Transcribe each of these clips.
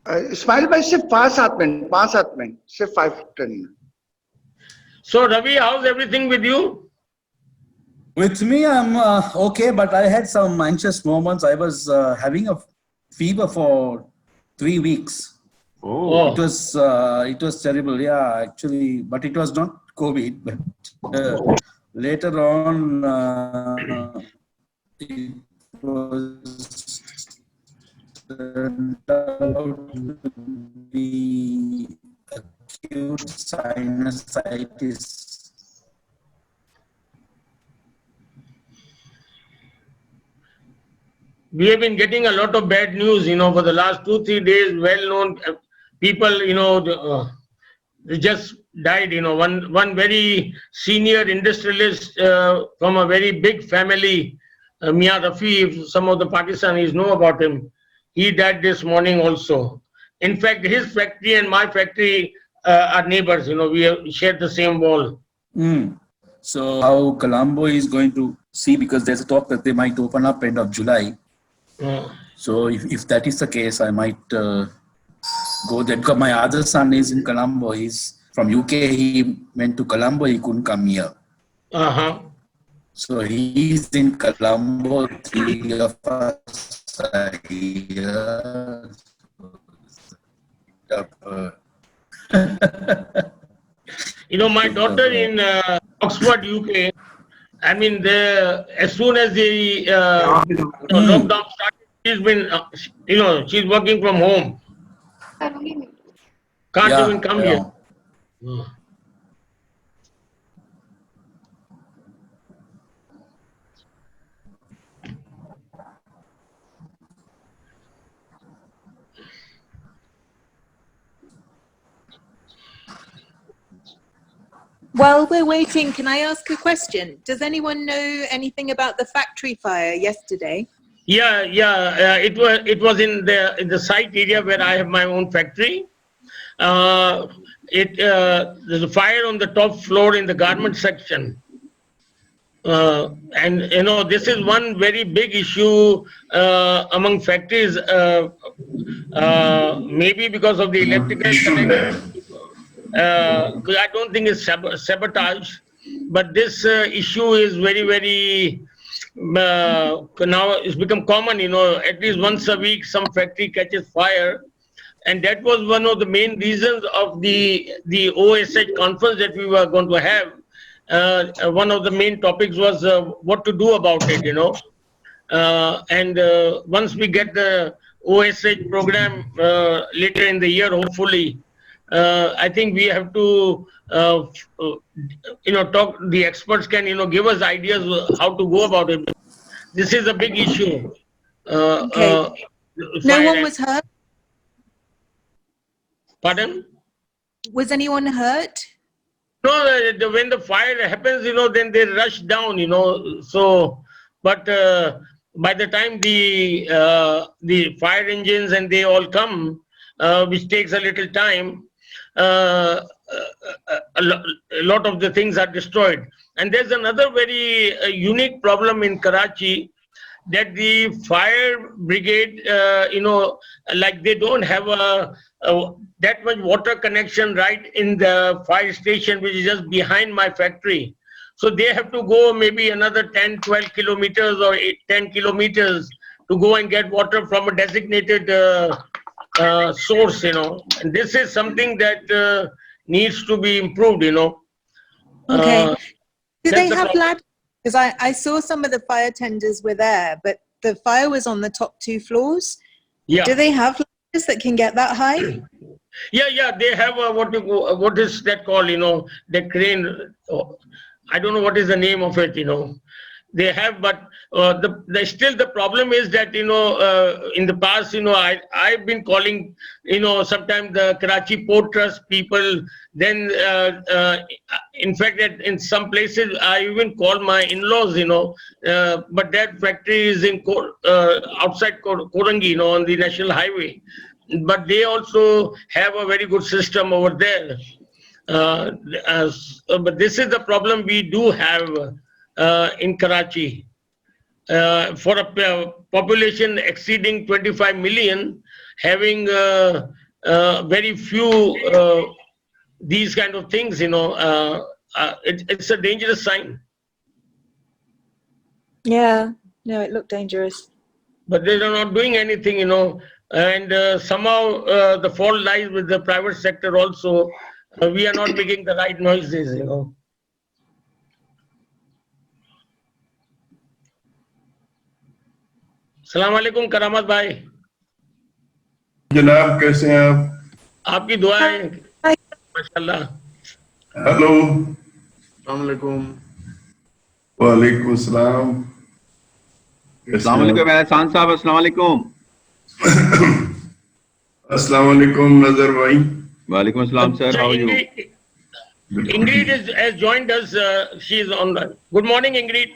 Ismail bhai, सिर्फ 5-7 minute, सिर्फ 5-10 minutes. So Ravi, how's everything with you? With me, I'm okay, but I had some anxious moments. I was having a fever for 3 weeks. Oh. It was terrible, yeah, actually, but it was not COVID. But later on, it was turned out to be acute sinusitis. We have been getting a lot of bad news, for the last 2-3 days. Well-known people, they just died. One very senior industrialist from a very big family, Mia Rafi, if some of the Pakistanis know about him, he died this morning also. In fact, his factory and my factory are neighbors. We have shared the same wall. So how Colombo is going to see, because there's a talk that they might open up end of July. So if that is the case, I might go there, because my other son is in Colombo. He's from UK. He went to Colombo. He couldn't come here. So he's in Colombo. 3 of us are here. My daughter in Oxford, UK, I mean, as soon as the lockdown started, she's been, she's working from home. Can't even come here. While we're waiting, can I ask a question? Does anyone know anything about the factory fire yesterday? Yeah. It was in the site area where I have my own factory. There's a fire on the top floor in the garment section. And this is one very big issue among factories, maybe because of the electrical connection. I don't think it's sabotage, but this issue is very, very now it's become common. At least once a week some factory catches fire, and that was one of the main reasons of the OSH conference that we were going to have. One of the main topics was what to do about it. And once we get the OSH program later in the year, hopefully. I think we have to, talk. The experts can, give us ideas how to go about it. This is a big issue. Okay. No one was hurt? Pardon? Was anyone hurt? No, when the fire happens, then they rush down, So, but by the time the fire engines and they all come, which takes a little time, a lot of the things are destroyed. And there's another very unique problem in Karachi, that the fire brigade, like they don't have that much water connection right in the fire station, which is just behind my factory. So they have to go maybe another 10-12 kilometers or 10 kilometers to go and get water from a designated source, and this is something that needs to be improved, Okay. Do they have ladders? Because I saw some of the fire tenders were there, but the fire was on the top 2 floors. Yeah. Do they have ladders that can get that high? Yeah. They have what is that called? The crane. I don't know what is the name of it. They have, but still the problem is that in the past, I've been calling, sometimes the Karachi Port Trust people. Then in fact, in some places I even call my in-laws, but that factory is in outside Korangi, on the national highway. But they also have a very good system over there. But this is the problem we do have in Karachi. for a population exceeding 25 million, having very few these kind of things, it's a dangerous sign. Yeah, no, it looked dangerous. But they are not doing anything, and somehow the fault lies with the private sector also. We are not making the right noises, Assalamu alaikum, Karamat bhai. जनाब कैसे हैं आप? आपकी दुआएं Hi. माशाल्लाह. Hello. अस्सलाम वालेकुम. वालेकुम सलाम. अस्सलाम वालेकुम एहसान साहब. अस्सलाम वालेकुम. अस्सलाम वालेकुम नजर भाई. वालेकुम अस्सलाम sir. How are you? Ingrid has joined us. She is online. Good morning, Ingrid.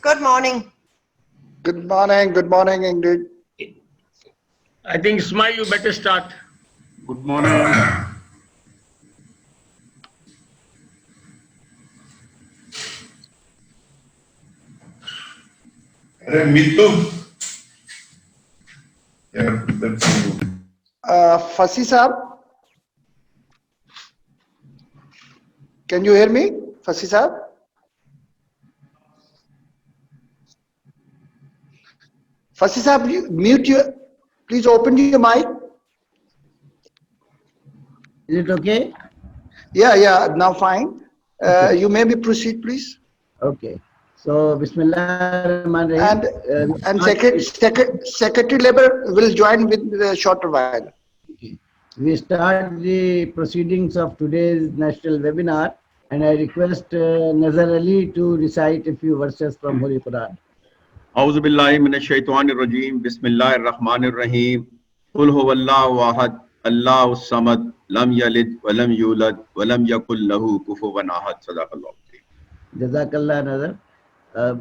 Good morning. Good morning, Ingrid. I think Ismail, you better start. Good morning. अरे मित्तू यार इधर से Fasi Saab, can you hear me? Fasi Saab? Fasi Saab, you mute your, please open your mic. Is it okay? Yeah, now fine. You may be proceed, please. Okay. So, Bismillah Rahman Rahim. And Secretary Labour will join with a shorter while. Okay. We start the proceedings of today's national webinar, and I request Nazar Ali to recite a few verses from Holy Quran. A'udhu billahi minash shaitanir rajim. Bismillahir rahmanir rahim. Qul huwallahu ahad. Allahus samad. Lam yalid wa lam yulad wa lam yakul lahu kufuwan ahad. Sadaqallahu. Jazakallah Nazar.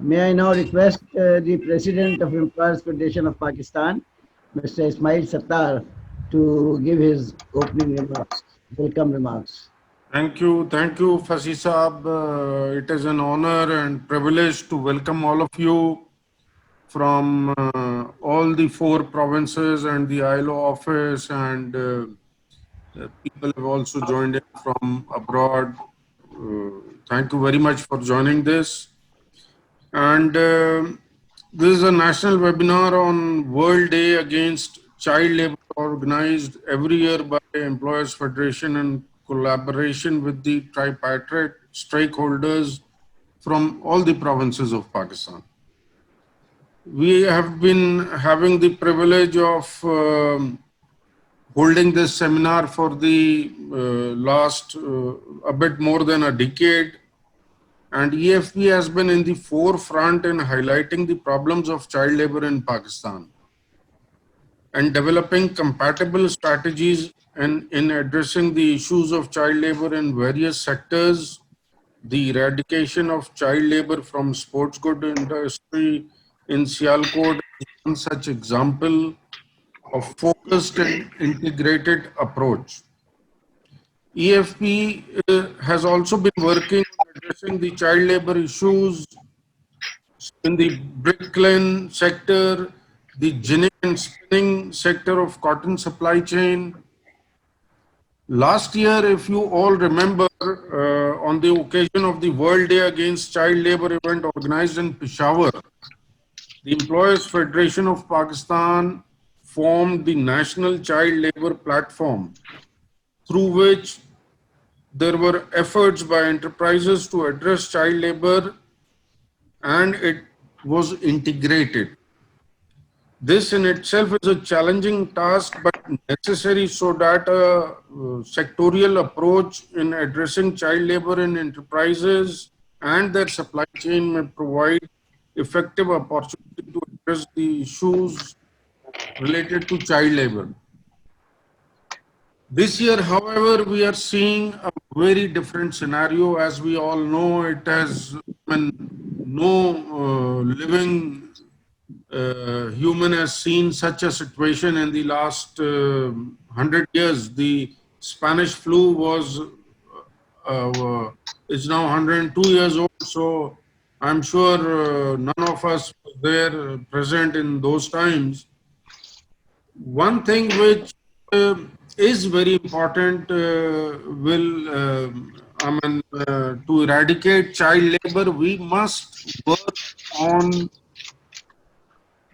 May I now request the President of Employers Federation of Pakistan, Mr. Ismail Suttar, to give his opening remarks, welcome remarks. Thank you, Fasi Saab. It is an honor and privilege to welcome all of you from all the 4 provinces and the ILO office, and people have also joined in from abroad. Thank you very much for joining this. And this is a national webinar on World Day Against Child Labor, organized every year by Employers Federation in collaboration with the tripartite stakeholders from all the provinces of Pakistan. We have been having the privilege of holding this seminar for the last a bit more than a decade. And EFP has been in the forefront in highlighting the problems of child labor in Pakistan and developing compatible strategies in addressing the issues of child labor in various sectors. The eradication of child labor from sports good industry in Sialkot is one such example of focused and integrated approach. EFP has also been working on addressing the child labor issues in the bricklane sector, the ginning and spinning sector of cotton supply chain. Last year, if you all remember, on the occasion of the World Day Against Child Labor event organized in Peshawar, the Employers Federation of Pakistan formed the National Child Labor Platform, through which there were efforts by enterprises to address child labor, and it was integrated. This in itself is a challenging task, but necessary so that a sectorial approach in addressing child labor in enterprises and their supply chain may provide effective opportunity to address the issues related to child labor. This year, however, we are seeing a very different scenario. As we all know, it has no living human has seen such a situation in the last 100 years. The Spanish flu was is now 102 years old. So I'm sure none of us was there present in those times. One thing which is very important to eradicate child labor, we must work on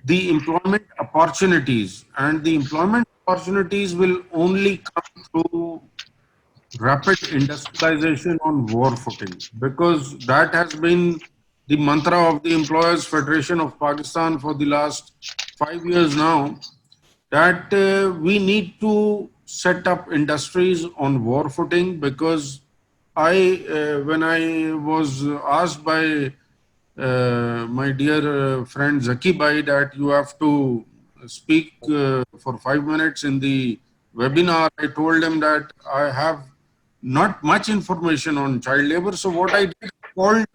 the employment opportunities, and the employment opportunities will only come through rapid industrialization on war footing, because that has been the mantra of the Employers Federation of Pakistan for the last 5 years now, that we need to set up industries on war footing. Because when I was asked by my dear friend Zaki Bhai that you have to speak for 5 minutes in the webinar, I told him that I have not much information on child labor. So what I did, I called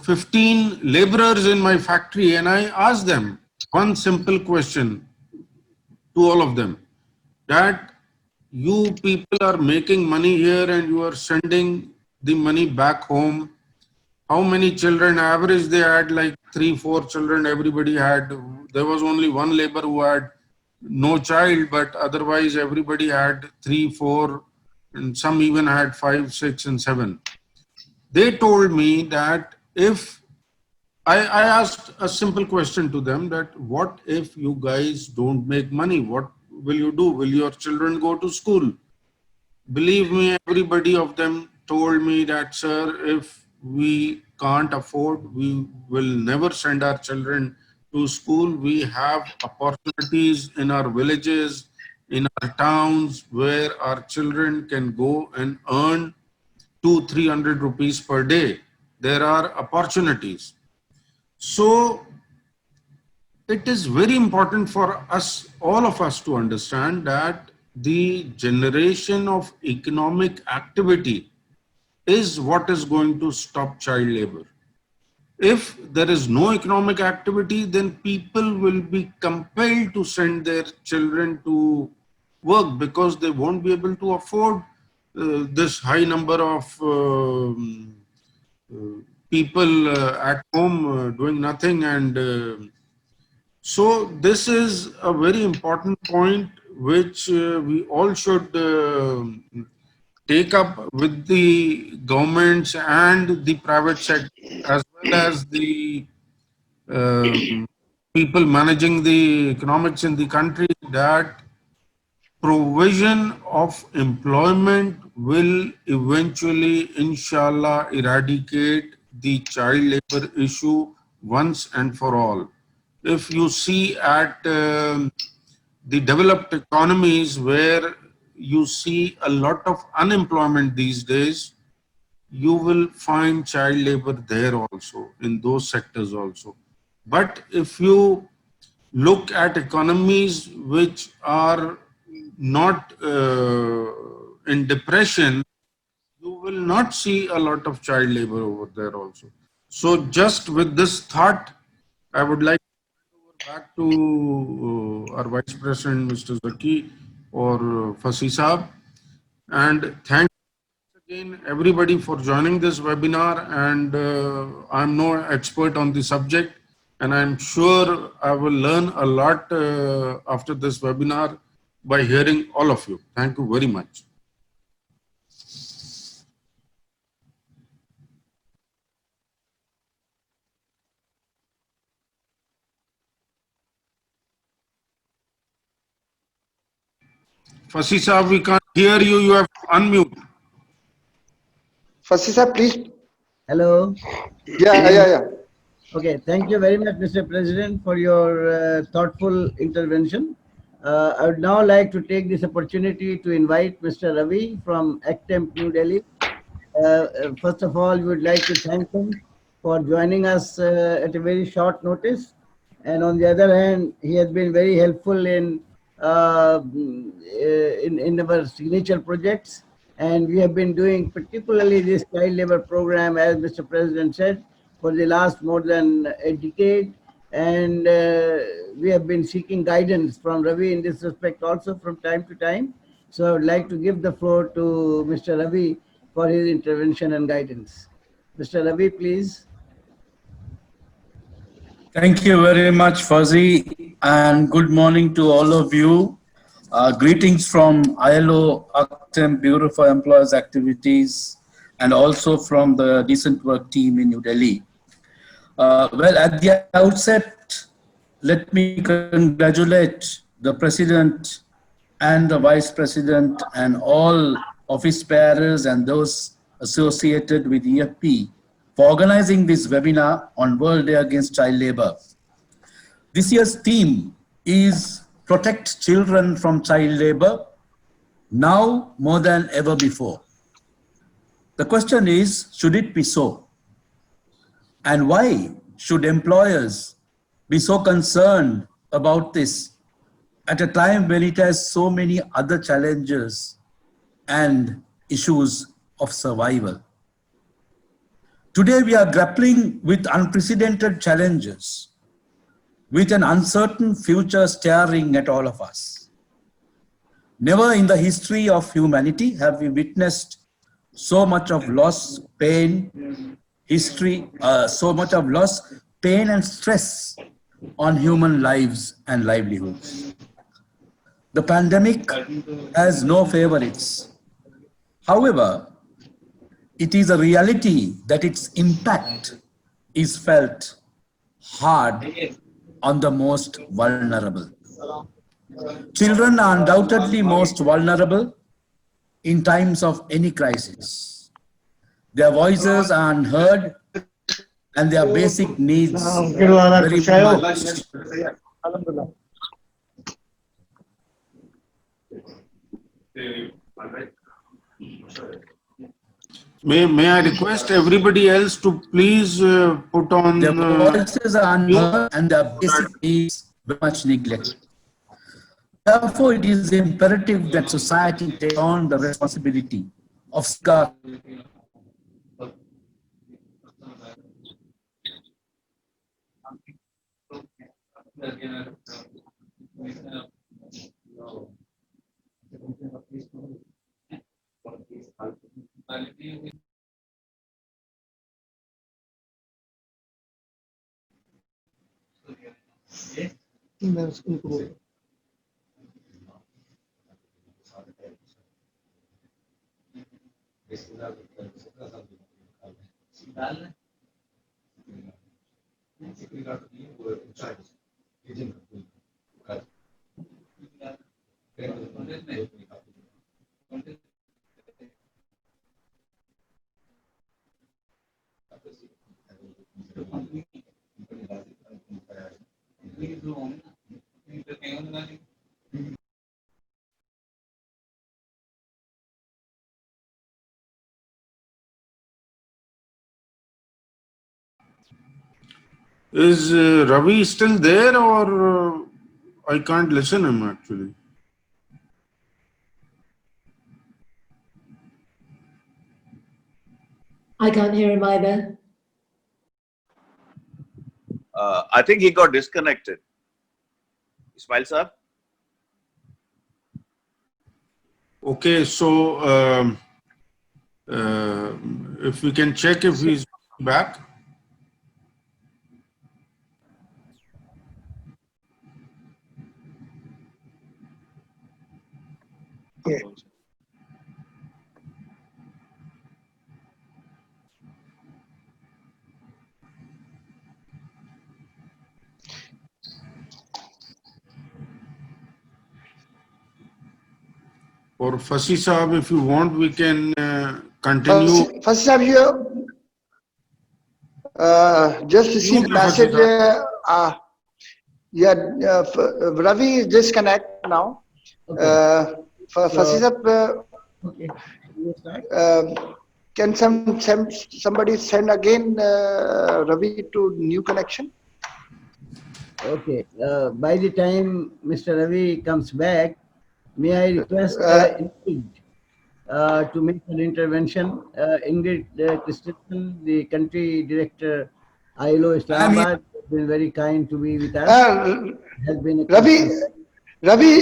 15 laborers in my factory and I asked them one simple question to all of them, that you people are making money here and you are sending the money back home. How many children? Average they had like 3-4 children. Everybody had. There was only one laborer who had no child, but otherwise everybody had 3-4, and some even had 5, 6, and 7. They told me that if I asked a simple question to them, that what if you guys don't make money? What will you do? Will your children go to school? Believe me, everybody of them told me that, sir, if we can't afford, we will never send our children to school. We have opportunities in our villages, in our towns, where our children can go and earn 200-300 rupees per day. There are opportunities. So it is very important for us, all of us, to understand that the generation of economic activity is what is going to stop child labor. If there is no economic activity, then people will be compelled to send their children to work because they won't be able to afford this high number of people at home doing nothing. And so this is a very important point which we all should take up with the governments and the private sector, as well as the people managing the economics in the country, that provision of employment will eventually, inshallah, eradicate the child labor issue once and for all. If you see at the developed economies where you see a lot of unemployment these days, you will find child labor there also, in those sectors also. But if you look at economies which are not in depression, you will not see a lot of child labor over there also. So just with this thought, I would like to hand over back to our Vice President, Mr. Zaki, or Fasi Saab. And thank you again, everybody, for joining this webinar. And I'm no expert on the subject, and I'm sure I will learn a lot after this webinar by hearing all of you. Thank you very much. Fasi Saab, we can't hear you. You have to unmute. Fasi Saab, please. Hello. Yeah. Okay, thank you very much, Mr. President, for your thoughtful intervention. I would now like to take this opportunity to invite Mr. Ravi from ACTEMP, New Delhi. First of all, we would like to thank him for joining us at a very short notice. And on the other hand, he has been very helpful in our signature projects. And we have been doing particularly this child labor program, as Mr. President said, for the last more than a decade. And we have been seeking guidance from Ravi in this respect also from time to time. So I would like to give the floor to Mr. Ravi for his intervention and guidance. Mr. Ravi, please. Thank you very much, Fuzzy, and good morning to all of you. Greetings from ILO Actem Bureau for Employers Activities and also from the Decent Work team in New Delhi. Well, at the outset, let me congratulate the President and the Vice President and all office bearers and those associated with EFP for organizing this webinar on World Day Against Child Labor. This year's theme is Protect Children from Child Labor, now more than ever before. The question is, should it be so? And why should employers be so concerned about this at a time when it has so many other challenges and issues of survival? Today we are grappling with unprecedented challenges, with an uncertain future staring at all of us. Never in the history of humanity have we witnessed so much of loss, pain, so much of loss, pain and stress on human lives and livelihoods. The pandemic has no favorites. However, it is a reality that its impact is felt hard on the most vulnerable. Children are undoubtedly most vulnerable in times of any crisis. Their voices are unheard and their basic needs very much. May I request everybody else to please put on... Their voices are unheard and their basic needs very much neglected. Therefore, it is imperative that society take on the responsibility of safeguarding Is Ravi still there, or I can't listen him actually? I can't hear him either. I think he got disconnected. Ismail sir? Okay, so if we can check if he's back. Yeah. Or Fasi Sahab, if you want, we can continue. Fasi Sahab, you just received a message. Ravi is disconnect now. Okay. Fasi Sahab, Okay. can somebody send again Ravi to new connection? Okay. By the time Mr. Ravi comes back, may I request Ingrid to make an intervention? Ingrid Christensen, the country director, ILO Islamabad, has been very kind to be with us. Has been a Ravi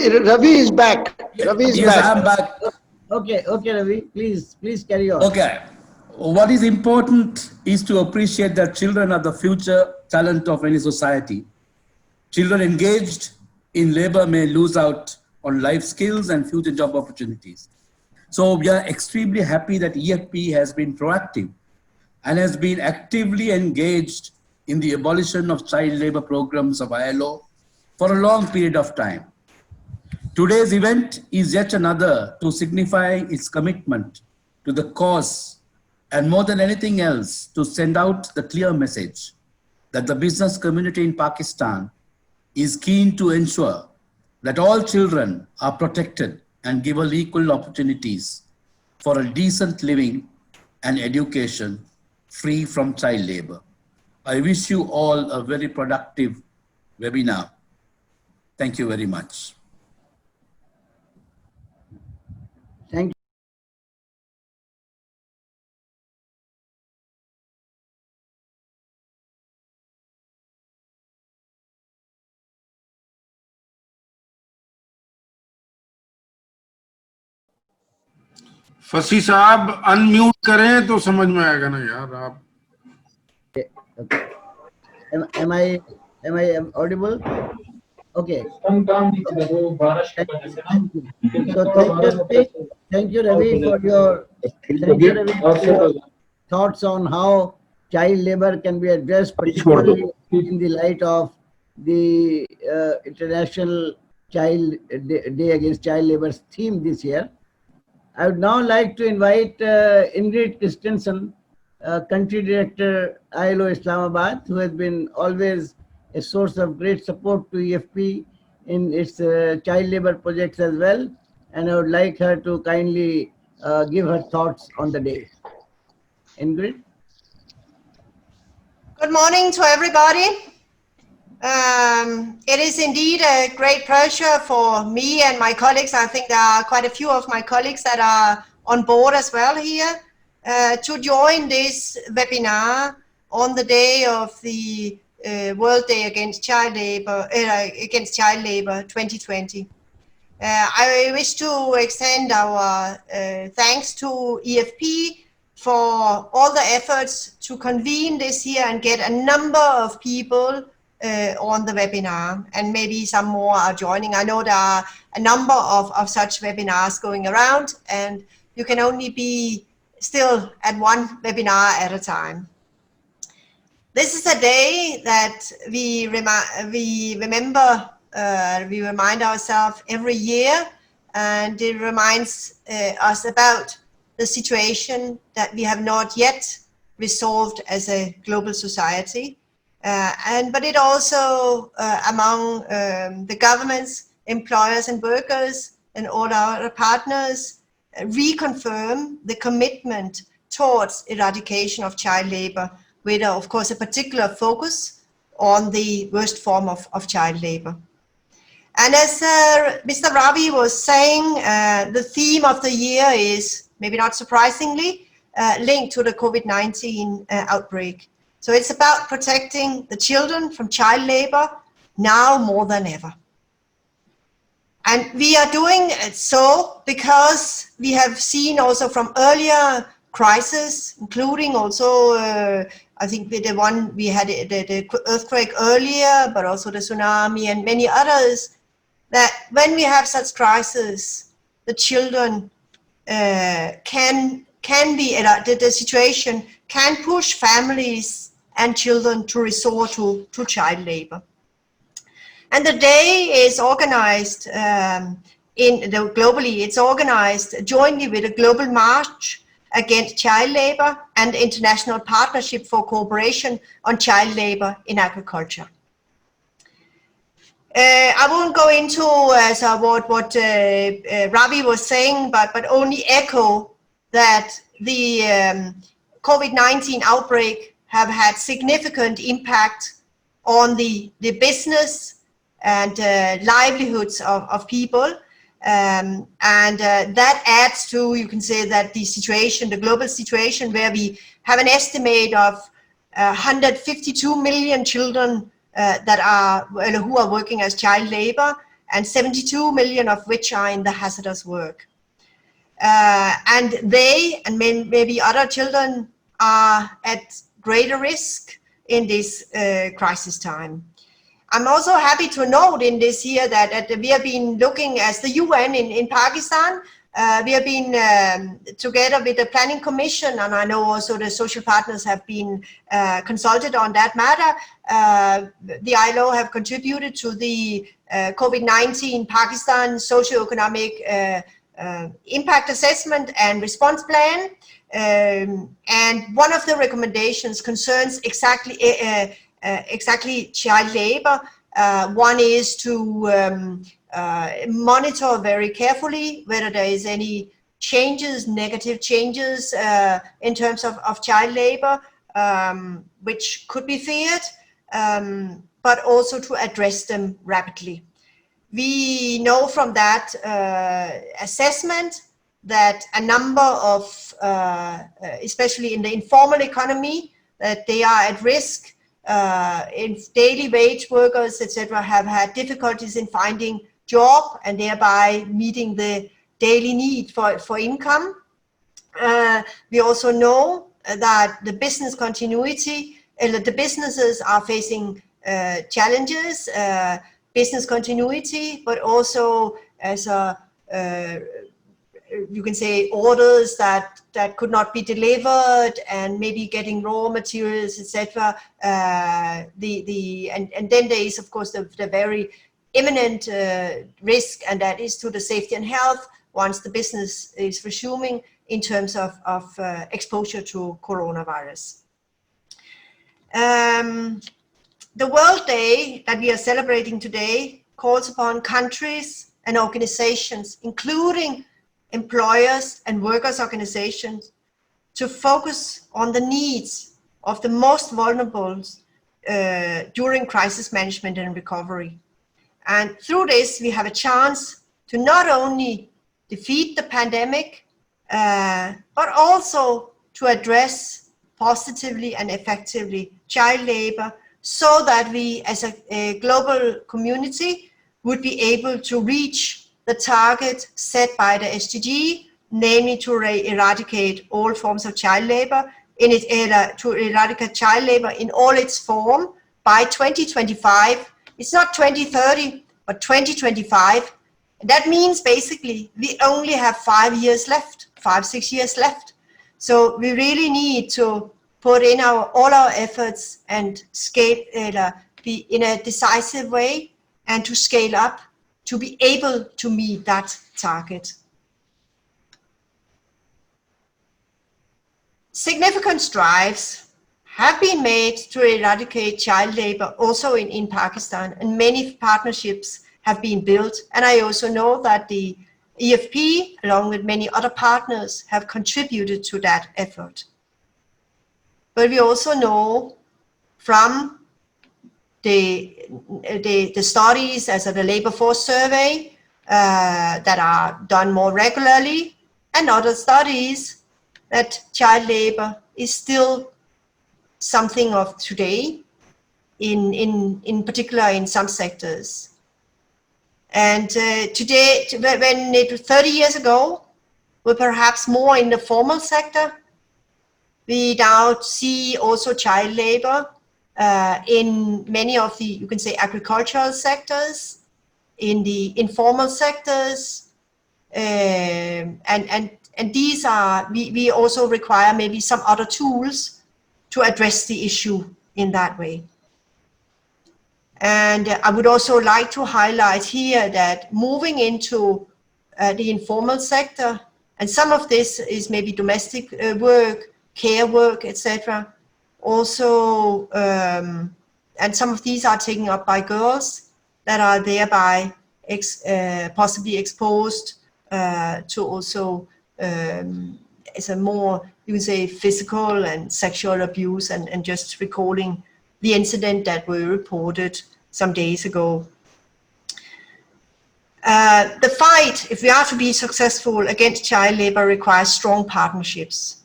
is back. Ravi is Yes, back. I'm back. Okay, Ravi, please carry on. Okay. What is important is to appreciate that children are the future talent of any society. Children engaged in labor may lose out on life skills and future job opportunities. So we are extremely happy that EFP has been proactive and has been actively engaged in the abolition of child labor programs of ILO for a long period of time. Today's event is yet another to signify its commitment to the cause and more than anything else to send out the clear message that the business community in Pakistan is keen to ensure that all children are protected and given equal opportunities for a decent living and education free from child labor. I wish you all a very productive webinar. Thank you very much. Thank you. फसी साहब unmute करें तो समझ में आएगा ना यार आप. Okay. Am I audible? Okay. So thank you, Ravi, for your thoughts on how child labor can be addressed, particularly in the light of the International Day Against Child Labor theme this year. I would now like to invite Ingrid Christensen, Country Director, ILO Islamabad, who has been always a source of great support to EFP in its child labor projects as well. And I would like her to kindly give her thoughts on the day. Ingrid? Good morning to everybody. It is indeed a great pleasure for me and my colleagues. I think there are quite a few of my colleagues that are on board as well here to join this webinar on the day of the World Day Against Child Labor, 2020. I wish to extend our thanks to EFP for all the efforts to convene this year and get a number of people on the webinar, and maybe some more are joining. I know there are a number of such webinars going around, and you can only be still at one webinar at a time. This is a day that we remind ourselves every year, and it reminds us about the situation that we have not yet resolved as a global society. But it also among the governments, employers and workers and all our partners reconfirm the commitment towards eradication of child labor with, of course, a particular focus on the worst form of child labor. And as Mr. Ravi was saying, the theme of the year is, maybe not surprisingly, linked to the COVID-19 outbreak. So it's about protecting the children from child labor now more than ever. And we are doing so because we have seen also from earlier crises, including also, I think the one we had, the earthquake earlier, but also the tsunami and many others, that when we have such crises, the children can be, the situation can push families and children to resort to child labor. And the day is organized globally. It's organized jointly with a global march against child labor and International Partnership for Cooperation on Child Labor in Agriculture. I won't go into what Ravi was saying, but only echo that the COVID-19 outbreak have had significant impact on the business and livelihoods of people. That adds to, you can say, that the situation, the global situation, where we have an estimate of 152 million children who are working as child labor, and 72 million of which are in the hazardous work. And they and maybe other children are at greater risk in this crisis time. I'm also happy to note in this year that we have been looking as the UN in Pakistan. We have been together with the Planning Commission, and I know also the social partners have been consulted on that matter. The ILO have contributed to the COVID-19 Pakistan socio-economic impact assessment and response plan. And one of the recommendations concerns exactly child labor. One is to monitor very carefully whether there is any changes, negative changes in terms of child labor, which could be feared, but also to address them rapidly. We know from that assessment that a number of, especially in the informal economy, that they are at risk. In daily wage workers, etc., have had difficulties in finding job and thereby meeting the daily need for income. We also know that the business continuity, the businesses are facing challenges, business continuity, but also as a you can say orders that could not be delivered, and maybe getting raw materials, etc. And then there is of course the very imminent risk, and that is to the safety and health once the business is resuming in terms of exposure to coronavirus. The World Day that we are celebrating today calls upon countries and organizations, including employers and workers' organizations, to focus on the needs of the most vulnerable during crisis management and recovery. And through this, we have a chance to not only defeat the pandemic, but also to address positively and effectively child labor, so that we as a global community would be able to reach the target set by the SDG, namely to eradicate all forms of child labor, to eradicate child labor in all its form by 2025. It's not 2030, but 2025. That means basically we only have 5 years left, 5-6 years left. So we really need to put in all our efforts and scale in a decisive way, and to scale up to be able to meet that target. Significant strides have been made to eradicate child labor also in Pakistan, and many partnerships have been built. And I also know that the EFP, along with many other partners, have contributed to that effort. But we also know from the studies, as the labor force survey that are done more regularly, and other studies, that child labor is still something of today, in particular in some sectors. And today, when 30 years ago, we're perhaps more in the formal sector, we now see also child labor in many of the, you can say, agricultural sectors, in the informal sectors, and these are, we also require maybe some other tools to address the issue in that way. And I would also like to highlight here that moving into the informal sector, and some of this is maybe domestic work, care work, etc. Also, and some of these are taken up by girls that are thereby possibly exposed to also as a more, you can say, physical and sexual abuse, and just recalling the incident that we reported some days ago. The fight, if we are to be successful against child labor, requires strong partnerships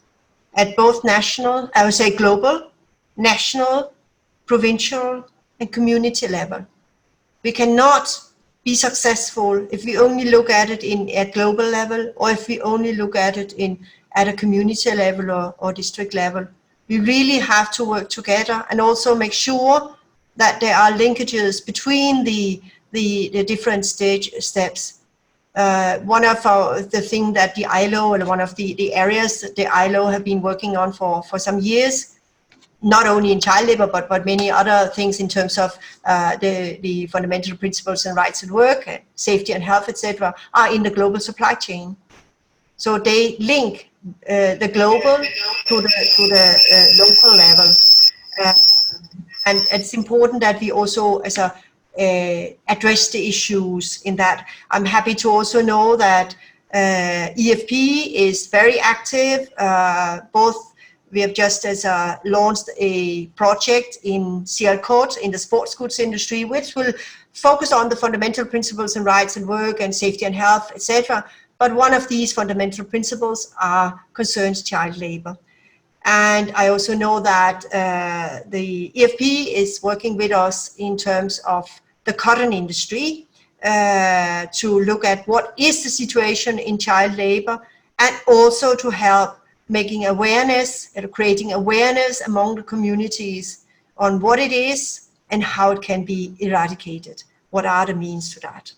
at both national, I would say global, national, provincial, and community level. We cannot be successful if we only look at it at global level, or if we only look at it at a community level or district level. We really have to work together and also make sure that there are linkages between the different steps. One of the things that the ILO, or one of the areas that the ILO have been working on for some years, not only in child labor, but many other things in terms of the fundamental principles and rights at work, safety and health, etc., are in the global supply chain. So they link the global to the local level. And it's important that we also address the issues in that. I'm happy to also know that EFP is very active. We have just launched a project in CL Court in the sports goods industry, which will focus on the fundamental principles and rights at work and safety and health, etc. But one of these fundamental principles concerns child labor. And I also know that the EFP is working with us in terms of the cotton industry to look at what is the situation in child labor, and also to help making awareness and creating awareness among the communities on what it is and how it can be eradicated. What are the means to that?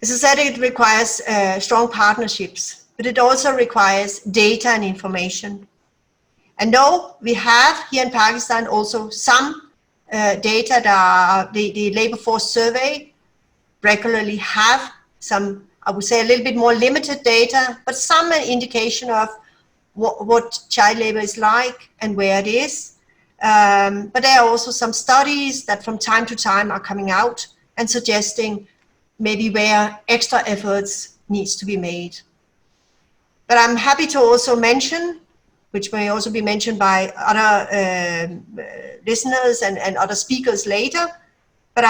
As I said, it requires strong partnerships, but it also requires data and information. And though we have here in Pakistan also some data that the labor force survey regularly have some, I would say, a little bit more limited data, but some indication of what child labor is like and where it is. But there are also some studies that from time to time are coming out and suggesting maybe where extra efforts needs to be made. But I'm happy to also mention, which may also be mentioned by other listeners and other speakers later, but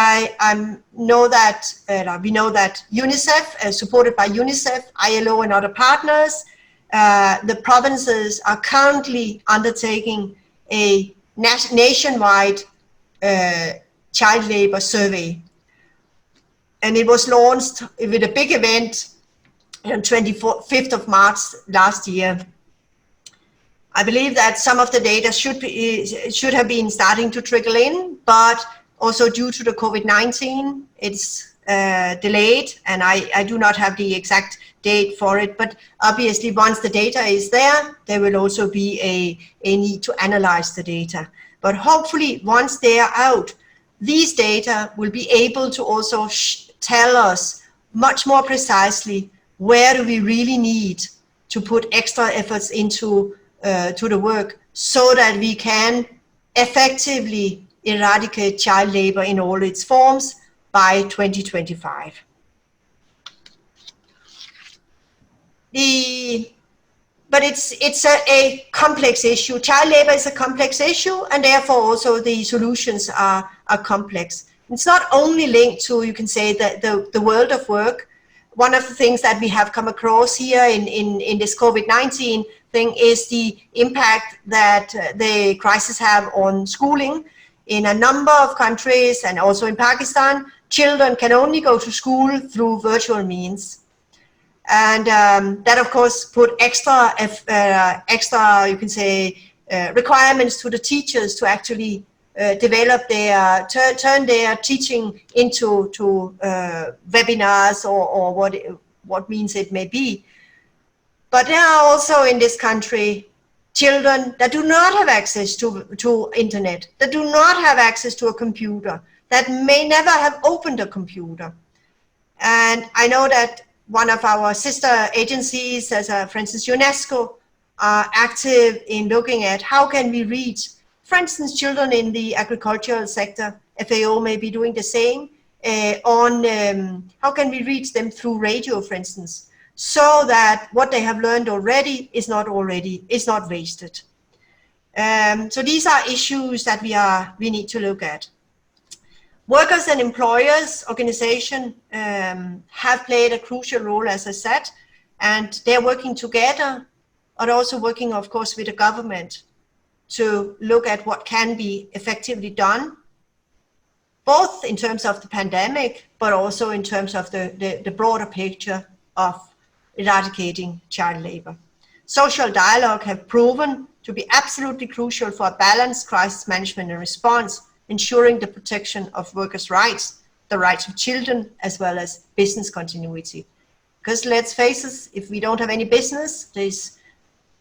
we know that UNICEF, supported by UNICEF, ILO and other partners, the provinces are currently undertaking a nationwide child labor survey. And it was launched with a big event on 25th of March last year. I believe that some of the data should have been starting to trickle in, but also due to the COVID-19, it's delayed, and I do not have the exact date for it, but obviously once the data is there, there will also be a need to analyze the data. But hopefully once they are out, these data will be able to also tell us much more precisely where do we really need to put extra efforts into to the work, so that we can effectively eradicate child labor in all its forms by 2025. But it's a complex issue. Child labor is a complex issue, and therefore also the solutions are complex. It's not only linked to, you can say, the world of work. One of the things that we have come across here in this COVID-19 thing is the impact that the crisis have on schooling. In a number of countries, and also in Pakistan, children can only go to school through virtual means. And that, of course, put extra, you can say, requirements to the teachers to actually develop their, turn their teaching into webinars or what means it may be. But there are also in this country children that do not have access to internet, that do not have access to a computer, that may never have opened a computer. And I know that one of our sister agencies, as for instance UNESCO, are active in looking at how can we reach, for instance, children in the agricultural sector. FAO may be doing the same on how can we reach them through radio, for instance, so that what they have learned already is not wasted. So these are issues that we need to look at. Workers and employers organization have played a crucial role, as I said, and they're working together, but also working, of course, with the government to look at what can be effectively done. both in terms of the pandemic, but also in terms of the broader picture of eradicating child labor. Social dialogue have proven to be absolutely crucial for a balanced crisis management and response, ensuring the protection of workers' rights, the rights of children, as well as business continuity. Because let's face it, if we don't have any business, there's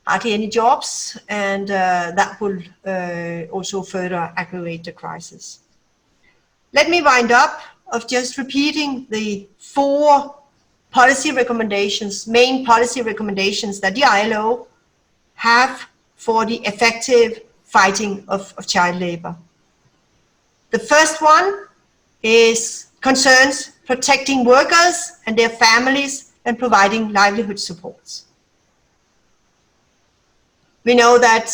hardly any jobs, and that will also further aggravate the crisis. Let me wind up of just repeating the 4 policy recommendations, main policy recommendations that the ILO have for the effective fighting of child labor. The first one concerns protecting workers and their families and providing livelihood supports. We know that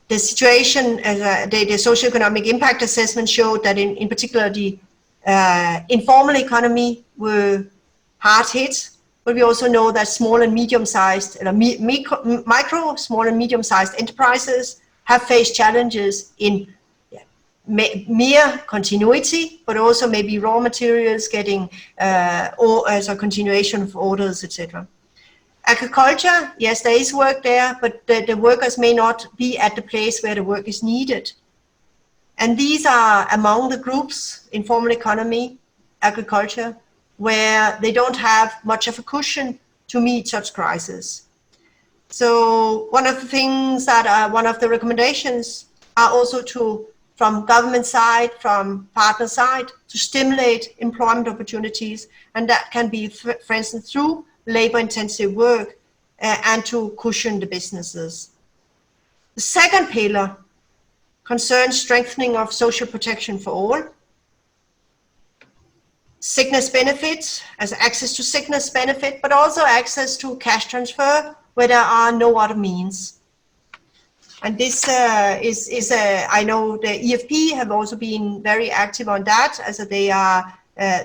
the situation, the socioeconomic impact assessment showed that in particular the informal economy were hard hit, but we also know that small and medium-sized, small and medium-sized enterprises have faced challenges in mere continuity, but also maybe raw materials getting, or as a continuation of orders, etc. Agriculture, yes, there is work there, but the workers may not be at the place where the work is needed. And these are among the groups, informal economy, agriculture, where they don't have much of a cushion to meet such crises. So one of the things that one of the recommendations are also from government side, from partner side, to stimulate employment opportunities. And that can be, for instance, through labor-intensive work and to cushion the businesses. The second pillar concerns strengthening of social protection for all. Sickness benefit, as access to sickness benefit, but also access to cash transfer where there are no other means. And this I know the EFP have also been very active on that, as they are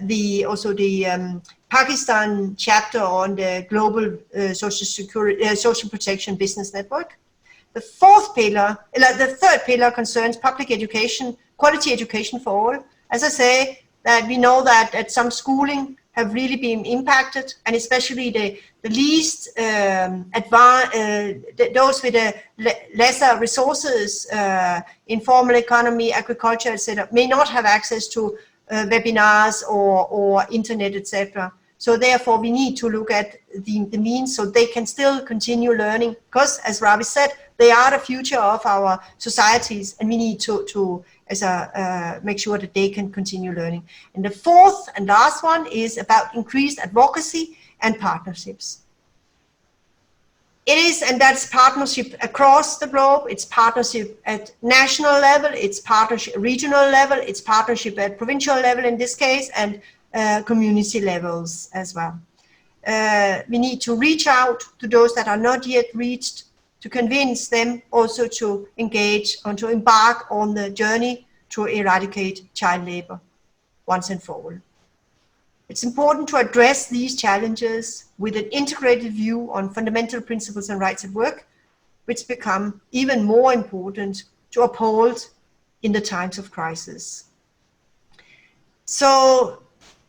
the Pakistan chapter on the global social protection business network. The third pillar concerns public education, quality education for all. As I say, that we know that some schooling have really been impacted, and especially the least advanced, those with the lesser resources, informal economy, agriculture, etc., may not have access to webinars or internet, etc. So therefore, we need to look at the means so they can still continue learning, because as Ravi said, they are the future of our societies, and we need to make sure that they can continue learning. And the fourth and last one is about increased advocacy and partnerships. It is, and that's partnership across the globe. It's partnership at national level, it's partnership regional level, it's partnership at provincial level in this case, and community levels as well. We need to reach out to those that are not yet reached, to convince them also to engage and to embark on the journey to eradicate child labor once and for all. It's important to address these challenges with an integrated view on fundamental principles and rights at work, which become even more important to uphold in the times of crisis. So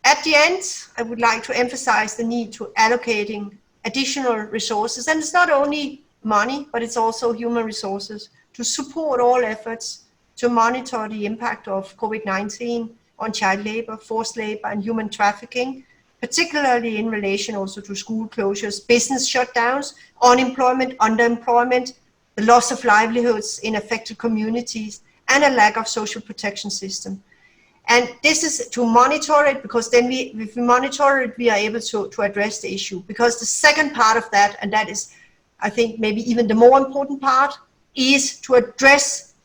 at the end, I would like to emphasize the need to allocating additional resources, and it's not only money, but it's also human resources, to support all efforts to monitor the impact of COVID-19 on child labor, forced labor, and human trafficking, particularly in relation also to school closures, business shutdowns, unemployment, underemployment, the loss of livelihoods in affected communities, and a lack of social protection system. And this is to monitor it, because then if we monitor it, we are able to address the issue. Because the second part of that, and that is, I think, maybe even the more important part, is to address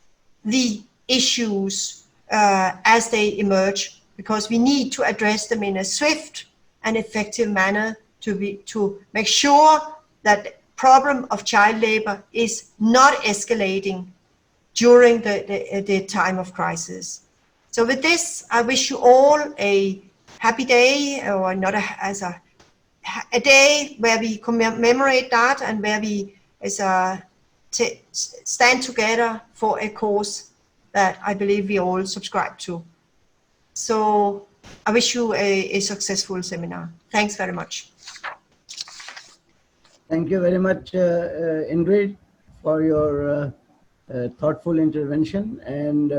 the issues as they emerge, because we need to address them in a swift and effective manner to make sure that the problem of child labor is not escalating during the time of crisis. So with this, I wish you all a happy day, or not a day where we commemorate that, and where we stand together for a cause that I believe we all subscribe to. So I wish you a successful seminar. Thanks very much. Thank you very much, Ingrid, for your thoughtful intervention and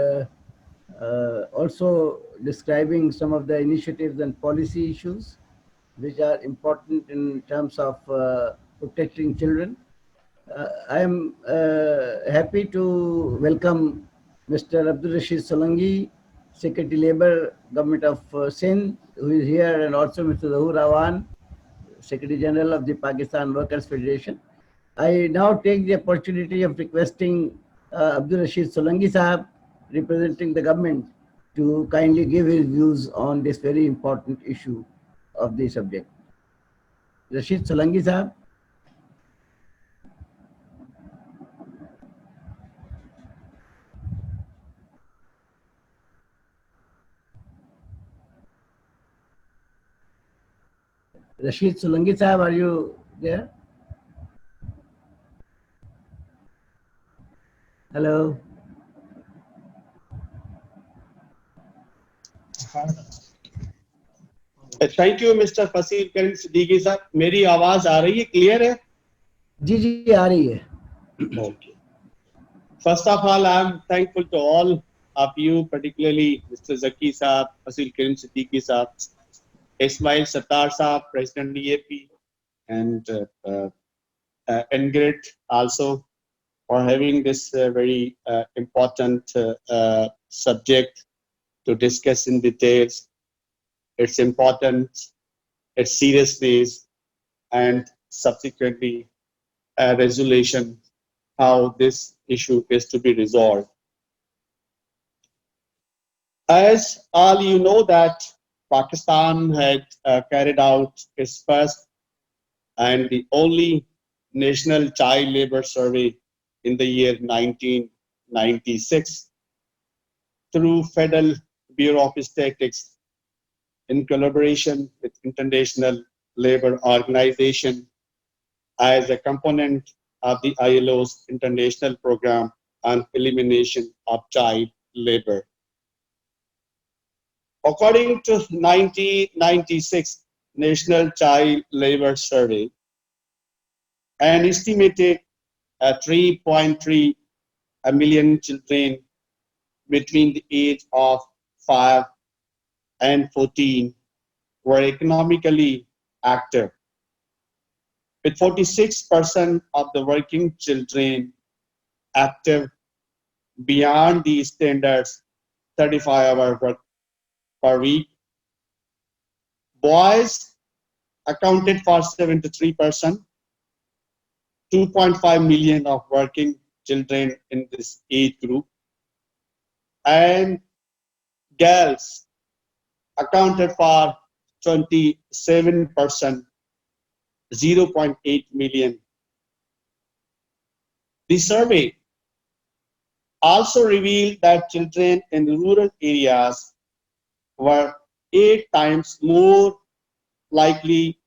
also describing some of the initiatives and policy issues which are important in terms of protecting children. I am happy to welcome Mr. Abdul Rashid Solanki, Secretary Labour, Government of Sindh, who is here, and also Mr. Zahur Awan, Secretary General of the Pakistan Workers Federation. I now take the opportunity of requesting Abdul Rashid Solanki Sahab, representing the government, to kindly give his views on this very important issue of the subject. Rashid Solanki Sahab. Rashid Solanki Sahab, are you there? Hello. Thank you mister फसील करीम सिद्दीकी साहब, मेरी आवाज आ रही है, clear है? जी जी आ रही है. Okay. First of all, I am thankful to all of you, particularly Mr. Zaki Saab, Fazil Karim Siddiqui Saab, Ismail Suttar Saab, President EFP, and Ingrid also, for having this very important subject to discuss in details. Its importance, its seriousness, and subsequently a resolution how this issue is to be resolved. As all you know that Pakistan had carried out its first and the only national child labor survey in the year 1996 through Federal Bureau of Statistics in collaboration with International Labour Organization as a component of the ILO's International Program on Elimination of Child Labor. According to 1996 National Child Labor Survey, an estimated 3.3 million children between the age of 5 and 14 were economically active, with 46% of the working children active beyond the standards 35-hour work per week. Boys accounted for 73%, 2.5 million of working children in this age group, and girls accounted for 27%, 0.8 million. The survey also revealed that children in rural areas were 8 times more likely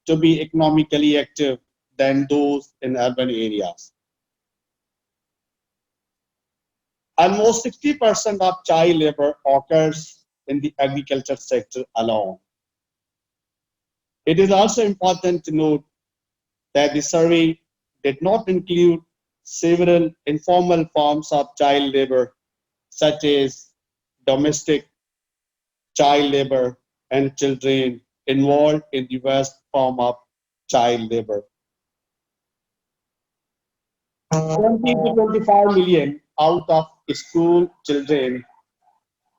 to be economically active than those in urban areas. Almost 60% of child labor occurs in the agriculture sector alone. It is also important to note that the survey did not include several informal forms of child labor, such as domestic child labor and children involved in the worst form of child labor. 20 to 25 million out of school children,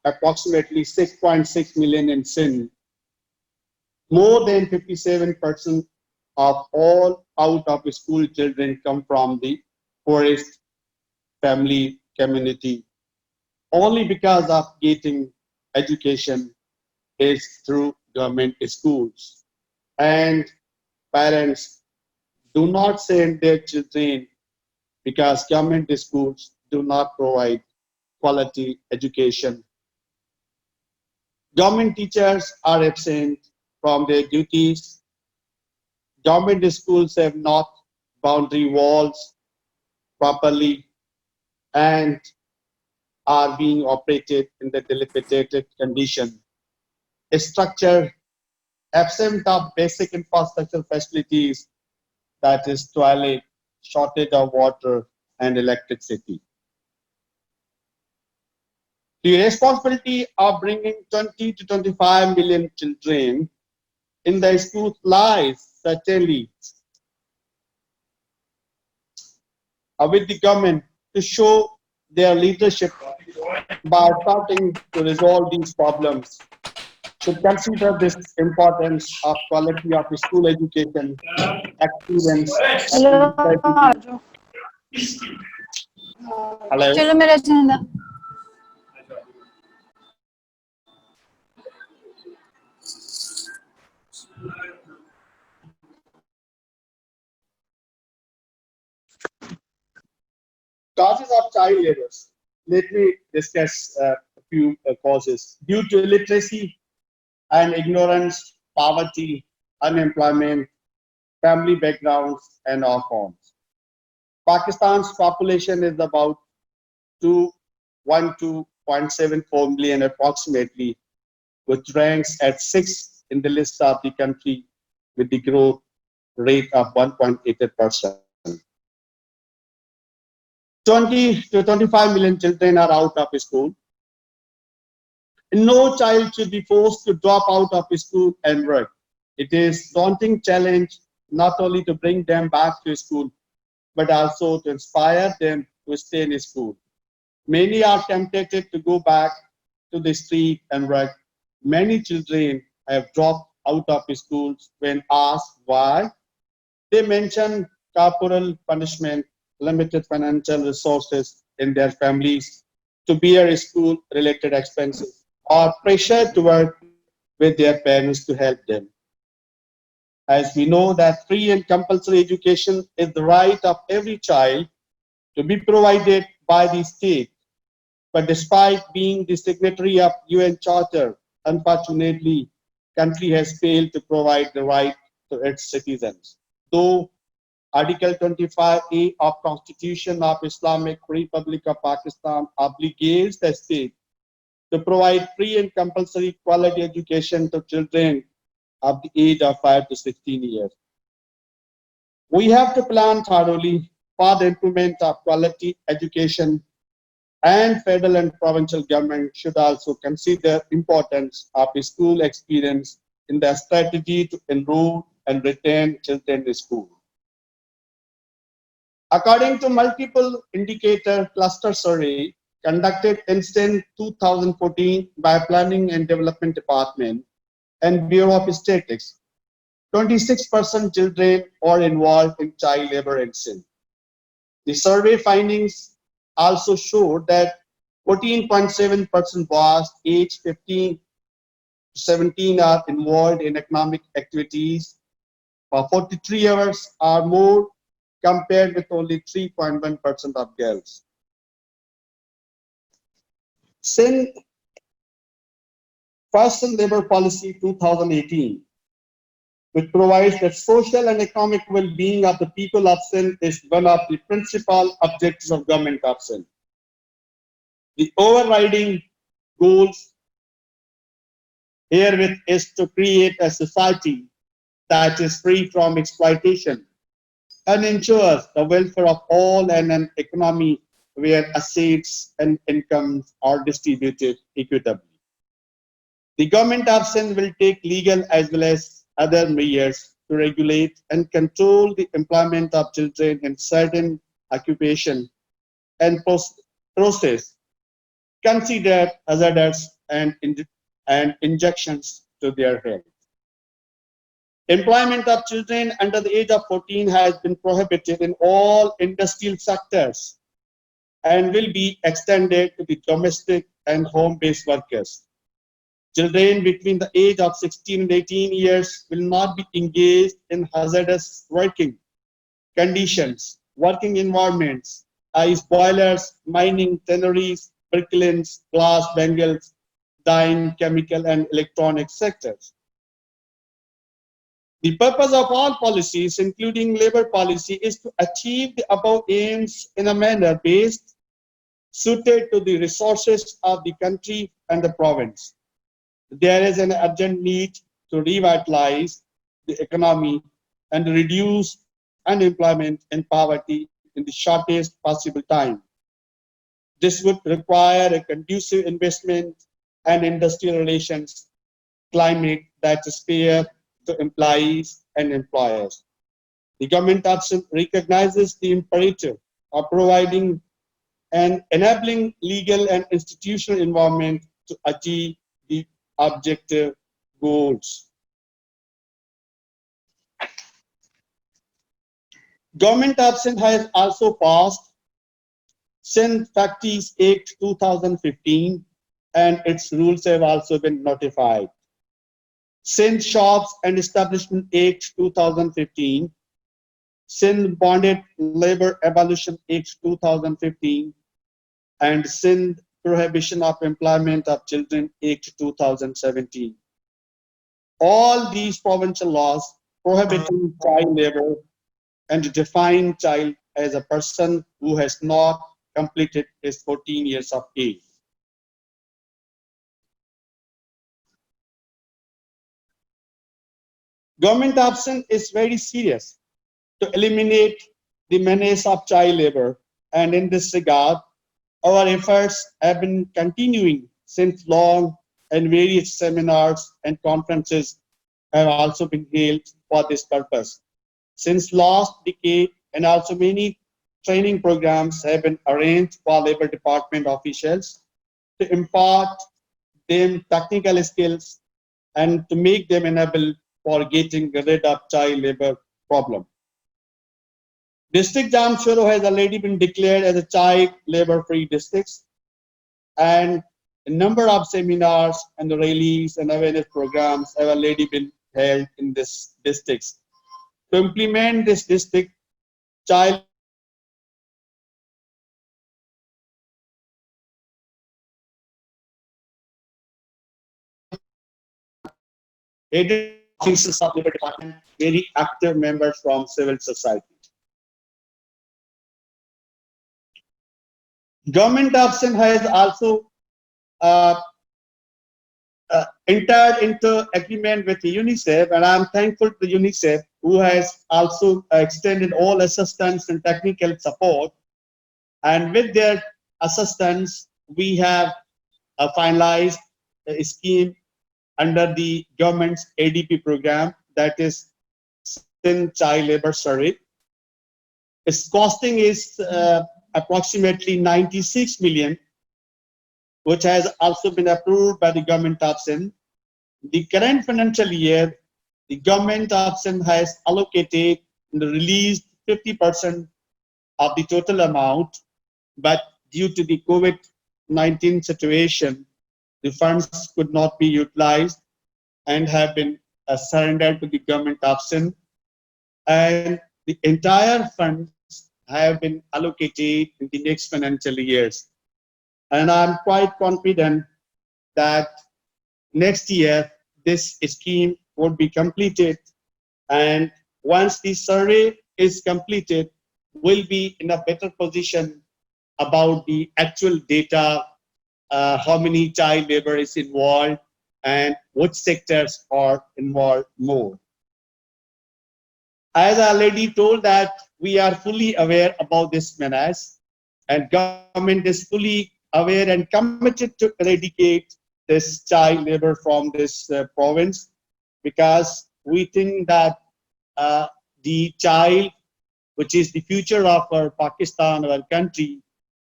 approximately 6.6 million in Sindh, more than 57% of all out of school children come from the poorest family community. Only because of getting education is through government schools. And parents do not send their children because government schools do not provide quality education. Government teachers are absent from their duties. Government schools have not boundary walls properly and are being operated in the dilapidated condition. a structure absent of basic infrastructure facilities, that is toilet, shortage of water and electricity. The responsibility of bringing 20 to 25 million children in the school lies certainly with the government to show their leadership by starting to resolve these problems. Should consider this importance of quality of school education, experience, and strategy. Hello. Causes of child labor. Let me discuss a few causes. Due to illiteracy and ignorance, poverty, unemployment, family backgrounds, and all forms. Pakistan's population is about 212.74 million approximately, which ranks at 6th in the list of the country with the growth rate of 1.88%. 20 to 25 million children are out of school. No child should be forced to drop out of school and work. It is a daunting challenge not only to bring them back to school, but also to inspire them to stay in school. Many are tempted to go back to the street and work. Many children have dropped out of schools when asked why. They mention corporal punishment, limited financial resources in their families to bear school-related expenses, or pressure to work with their parents to help them. As we know that free and compulsory education is the right of every child to be provided by the state, but despite being the signatory of UN Charter, unfortunately, country has failed to provide the right to its citizens. Though Article 25A of Constitution of Islamic Republic of Pakistan obligates the state to provide free and compulsory quality education to children of the age of 5 to 16 years. We have to plan thoroughly for the improvement of quality education, and federal and provincial government should also consider importance of school experience in their strategy to enroll and retain children in school. According to multiple indicator cluster survey conducted in 2014 by Planning and Development Department and Bureau of Statistics, 26% children are involved in child labor in Sindh. The survey findings also showed that 14.7% boys aged 15 to 17 are involved in economic activities for 43 hours or more, compared with only 3.1% of girls. Sindh Personal Labor Policy 2018, which provides that social and economic well-being of the people of Sindh is one of the principal objectives of government of Sindh. The overriding goals herewith is to create a society that is free from exploitation and ensures the welfare of all, and an economy where assets and incomes are distributed equitably. The government of Sindh will take legal as well as other measures to regulate and control the employment of children in certain occupation and process considered hazardous and injections to their health. Employment of children under the age of 14 has been prohibited in all industrial sectors and will be extended to the domestic and home-based workers. Children between the age of 16 and 18 years will not be engaged in hazardous working conditions, working environments, ice boilers, mining, tanneries, bricklines, glass bangles, dyeing, chemical and electronic sectors. The purpose of all policies, including labor policy, is to achieve the above aims in a manner based, suited to the resources of the country and the province. there is an urgent need to revitalize the economy and reduce unemployment and poverty in the shortest possible time. This would require a conducive investment and industrial relations climate that is fair to employees and employers. The government option recognizes the imperative of providing an enabling legal and institutional environment to achieve the objective goals. Government option has also passed Sindh Factories Act 2015 and its rules have also been notified. Sindh Shops and Establishment Act 2015, Sindh Bonded Labor Abolition Act 2015, and Sindh Prohibition of Employment of Children Act 2017. All these provincial laws prohibiting child labor and define child as a person who has not completed his 14 years of age. Government option is very serious to eliminate the menace of child labor, and in this regard, our efforts have been continuing since long, and various seminars and conferences have also been held for this purpose. Since last decade, and also many training programs have been arranged for Labor Department officials to impart them technical skills and to make them enable for getting rid of child labor problem. District Jamshoro has already been declared as a child labor-free district, and a number of seminars and rallies and awareness programs have already been held in this district. To implement this district child aided officers of Labor Department, very active members from civil society. Government option has also entered into agreement with UNICEF, and I'm thankful to UNICEF who has also extended all assistance and technical support. And with their assistance, we have finalized a scheme under the government's ADP program, that is Sindh Child Labor Survey. Its costing is approximately 96 million, which has also been approved by the government of Sindh. The current financial year, the government of Sindh has allocated and released 50% of the total amount, but due to the COVID-19 situation, the funds could not be utilized and have been surrendered to the government of Sindh. And the entire funds have been allocated in the next financial years. And I'm quite confident that next year this scheme would be completed, and once the survey is completed, we'll be in a better position about the actual data, how many child labor is involved and which sectors are involved more. As I already told that we are fully aware about this menace, and government is fully aware and committed to eradicate this child labor from this province, because we think that the child, which is the future of our Pakistan, our country,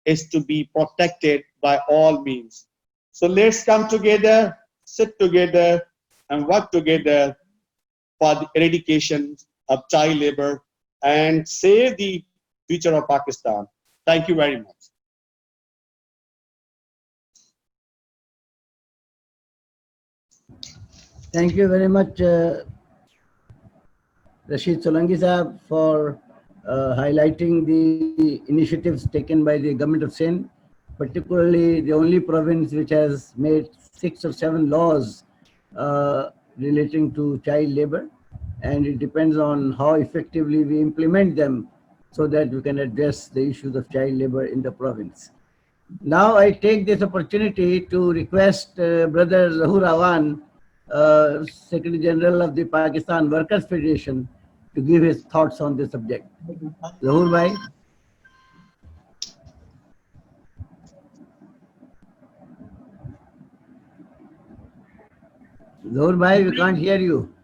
is to be protected by all means. So let's come together, sit together, and work together for the eradication of child labor and save the future of Pakistan. Thank you very much. Thank you very much, Rashid Solanki Sahab, for highlighting the initiatives taken by the government of Sindh, particularly the only province which has made 6 or 7 laws relating to child labor, and it depends on how effectively we implement them so that we can address the issues of child labor in the province. Now I take this opportunity to request Brother Zahur Awan, Secretary General of the Pakistan Workers Federation, to give his thoughts on this subject. Zahur bhai. Zahur bhai, we can't hear you.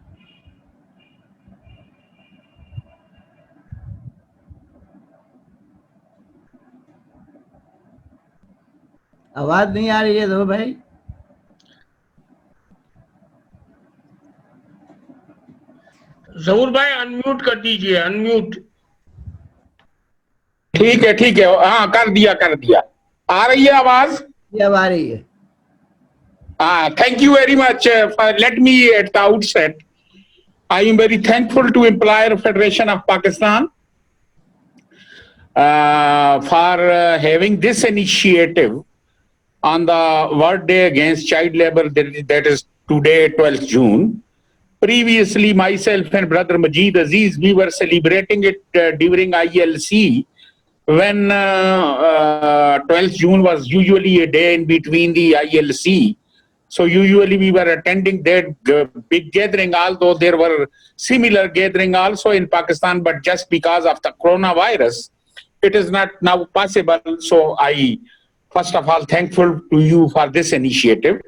आवाज नहीं आ रही है ज़हूर भाई। ज़हूर भाई unmute कर दीजिए, unmute. ठीक है, हाँ कर दिया। आ रही है आवाज? अब आ रही है। Thank you very much. Let me at the outset, I am very thankful to Employer Federation of Pakistan for having this initiative on the World Day Against Child Labor, that is today, 12th June. Previously, myself and Brother Majid Aziz, we were celebrating it during ILC, when 12th June was usually a day in between the ILC. So usually we were attending that big gathering, although there were similar gathering also in Pakistan, but just because of the coronavirus, it is not now possible. So I, first of all, thankful to you for this initiative.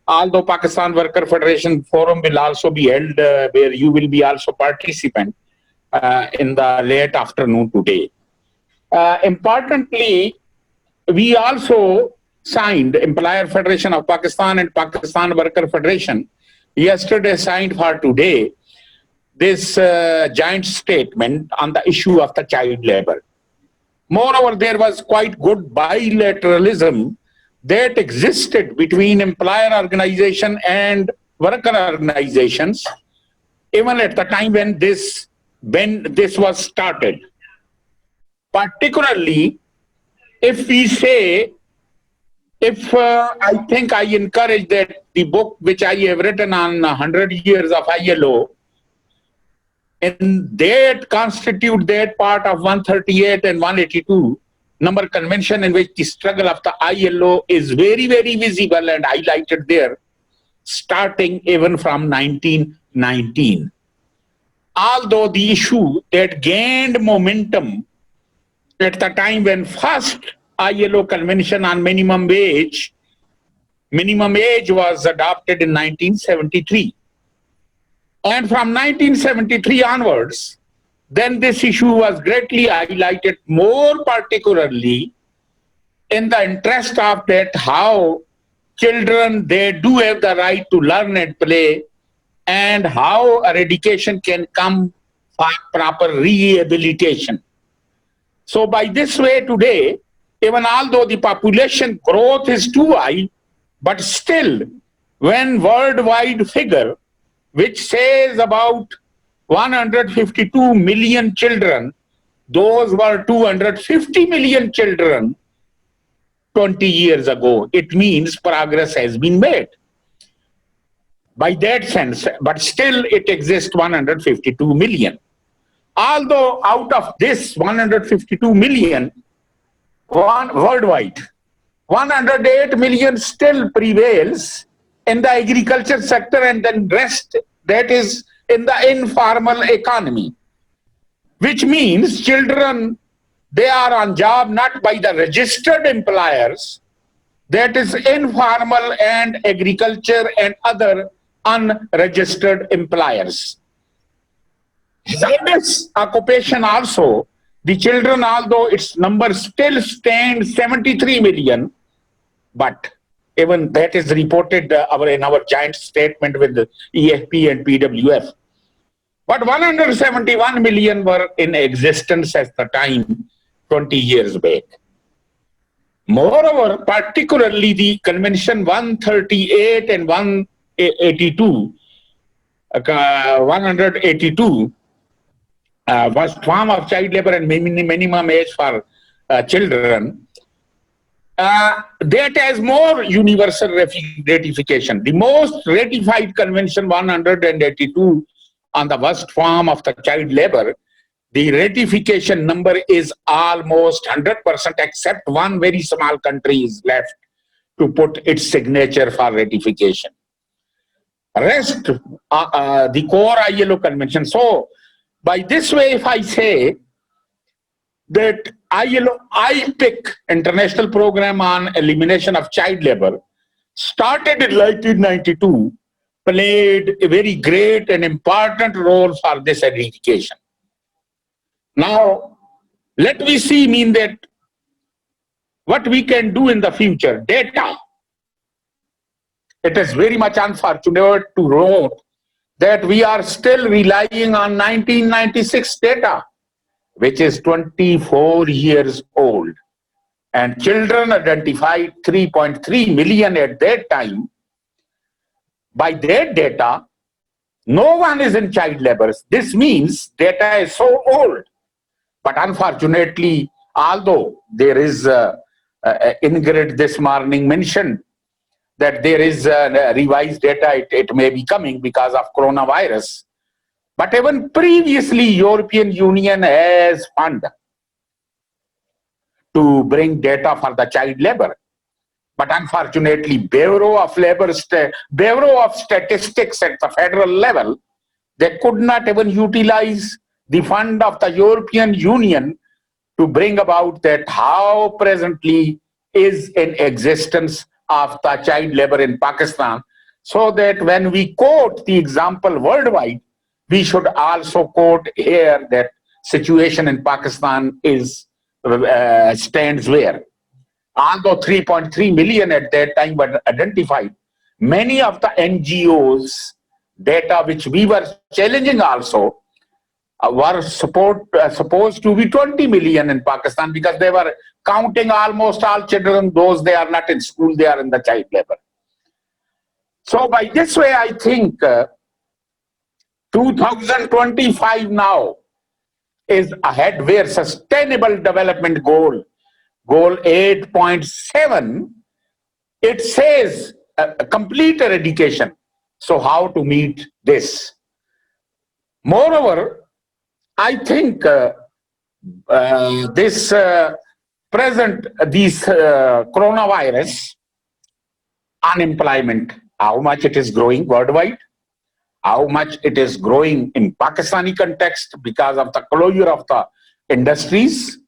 Although Pakistan Worker Federation Forum will also be held where you will be also participant in the late afternoon today. Importantly, we also signed, Employer Federation of Pakistan and Pakistan Worker Federation, yesterday signed for today, this joint statement on the issue of the child labor. Moreover, there was quite good bilateralism that existed between employer organization and worker organizations, even at the time when this was started. Particularly, if we say, I think I encourage that the book which I have written on 100 years of ILO, and that constitute that part of 138 and 182 number convention, in which the struggle of the ILO is very, very visible and highlighted there, starting even from 1919. Although the issue that gained momentum at the time when first ILO convention on minimum age was adopted in 1973. And from 1973 onwards, then this issue was greatly highlighted, more particularly in the interest of that how children, they do have the right to learn and play, and how eradication can come for proper rehabilitation. So by this way today, even although the population growth is too high, but still when worldwide figure, which says about 152 million children, those were 250 million children 20 years ago. It means progress has been made by that sense, but still it exists 152 million. Although out of this 152 million, worldwide, 108 million still prevails in the agriculture sector, and then rest that is in the informal economy, which means children, they are on job not by the registered employers, that is informal and agriculture and other unregistered employers. This occupation also, the children, although its number still stands 73 million, but even that is reported in our joint statement with the EFP and PWF. But 171 million were in existence at the time 20 years back. Moreover, particularly the Convention 138 and 182 was form of child labor and minimum age for children. That has more universal ratification. The most ratified Convention 182 on the worst form of the child labor, the ratification number is almost 100%, except one very small country is left to put its signature for ratification. Rest, the core ILO convention. So, by this way, if I say that IPIC, International Program on Elimination of Child Labor, started in 1992, played a very great and important role for this eradication. Now, let me see that what we can do in the future. Data. It is very much unfortunate to note that we are still relying on 1996 data, which is 24 years old. And children identified 3.3 million at that time. By that data, no one is in child labor. This means data is so old. But unfortunately, although there is, Ingrid this morning mentioned that there is revised data, it may be coming because of coronavirus. But even previously, European Union has funded to bring data for the child labor. But unfortunately, Bureau of Statistics at the federal level, they could not even utilize the fund of the European Union to bring about that how presently is in existence of the child labor in Pakistan, so that when we quote the example worldwide, we should also quote here that situation in Pakistan is stands where. Although 3.3 million at that time were identified, many of the NGOs data which we were challenging also were supposed to be 20 million in Pakistan, because they were counting almost all children, those they are not in school, they are in the child labor. So by this way, I think 2025 now is ahead, where Sustainable Development Goal 8.7, it says complete eradication. So how to meet this? Moreover, I think this coronavirus, unemployment, how much it is growing worldwide, how much it is growing in Pakistani context because of the closure of the industries,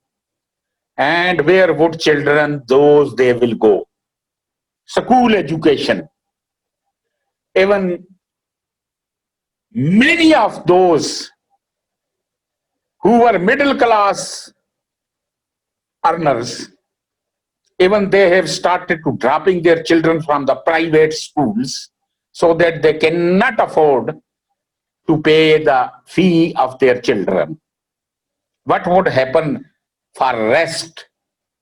and where would children, those they will go. School education. Even many of those who were middle class earners, even they have started to dropping their children from the private schools so that they cannot afford to pay the fee of their children. What would happen for rest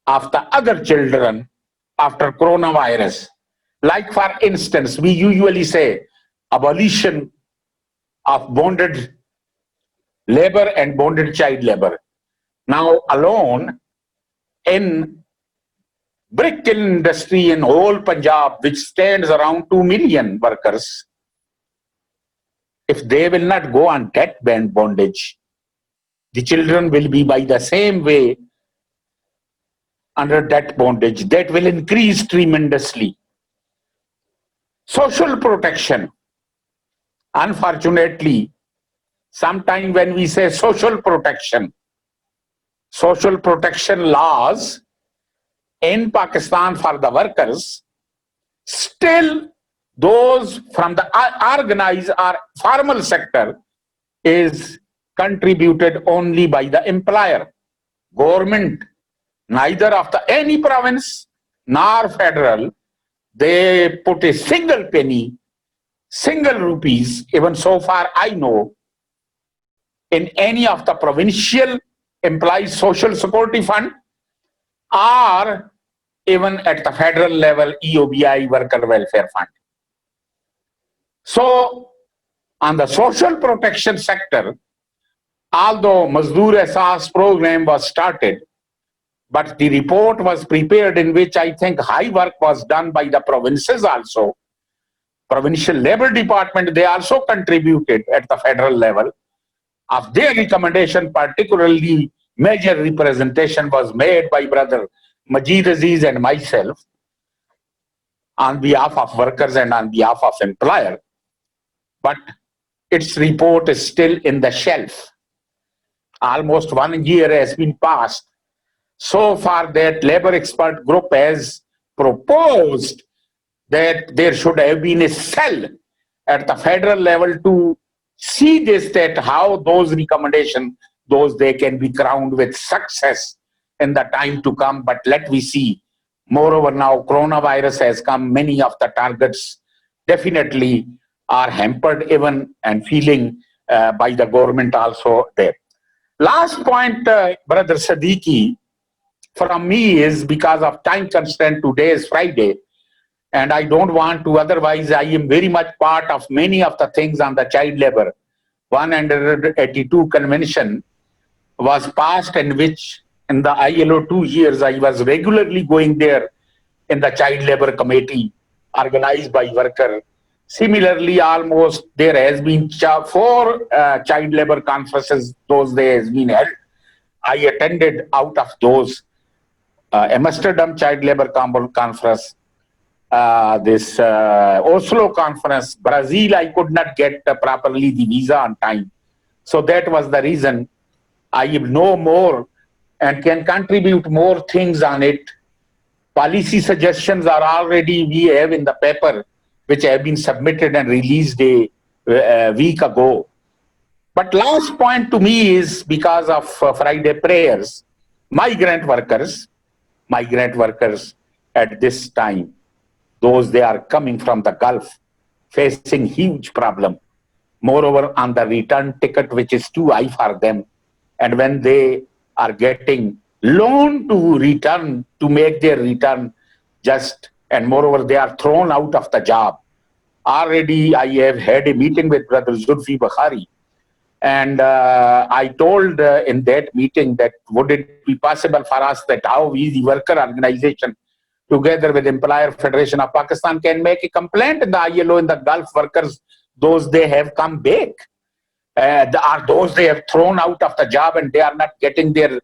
of the other children after coronavirus? Like for instance, we usually say abolition of bonded labor and bonded child labor. Now alone in brick kiln industry in whole Punjab, which stands around 2 million workers, if they will not go on debt bondage, the children will be by the same way under debt bondage. That will increase tremendously. Social protection. Unfortunately, sometime when we say social protection laws in Pakistan for the workers, still those from the organized or formal sector is contributed only by the employer. Government, neither of the any province nor federal, they put a single penny, single rupees, even so far I know, in any of the provincial employees social security fund, or even at the federal level EOBI worker welfare fund. So on the social protection sector, although Mazdoor Ehsaas program was started, but the report was prepared in which I think high work was done by the provinces also. Provincial Labor Department, they also contributed at the federal level. of their recommendation, particularly major representation was made by Brother Majid Aziz and myself on behalf of workers and on behalf of employer. But its report is still in the shelf. Almost 1 year has been passed. So far that labor expert group has proposed that there should have been a cell at the federal level to see this, that how those recommendations, those they can be crowned with success in the time to come. But let we see. Moreover, now coronavirus has come, many of the targets definitely are hampered even and feeling by the government also there. Last point, Brother Siddiqui, from me is because of time constraint. Today is Friday, and I don't want to, otherwise I am very much part of many of the things on the child labor. 182 convention was passed, in which in the ILO 2 years I was regularly going there in the child labor committee organized by worker. Similarly, almost there has been 4 child labor conferences those days been held. I attended out of those Amsterdam Child Labor Conference, this Oslo conference, Brazil, I could not get properly the visa on time. So that was the reason I know more and can contribute more things on it. Policy suggestions are already, we have in the paper, which have been submitted and released a week ago. But last point to me is because of Friday prayers, migrant workers at this time, those they are coming from the Gulf, facing huge problem. Moreover, on the return ticket, which is too high for them, and when they are getting loan to return, to make their return just, and moreover, they are thrown out of the job. Already, I have had a meeting with Brother Zulfiqar, and I told in that meeting that would it be possible for us that how we, the worker organization, together with Employer Federation of Pakistan, can make a complaint in the ILO in the Gulf workers, those they have come back, are those they have thrown out of the job and they are not getting their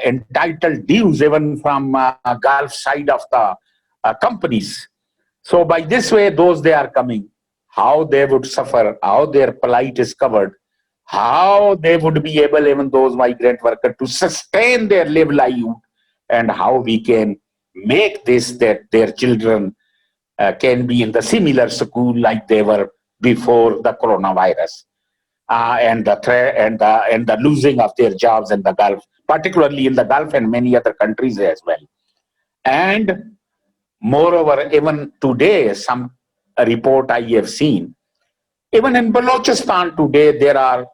entitled dues even from Gulf side of the companies. So by this way, those they are coming, how they would suffer, how their plight is covered, how they would be able, even those migrant workers, to sustain their livelihood, and how we can make this that their children can be in the similar school like they were before the coronavirus, and the losing of their jobs in the Gulf, particularly in the Gulf and many other countries as well. And moreover, even today, some report I have seen, even in Balochistan today, there are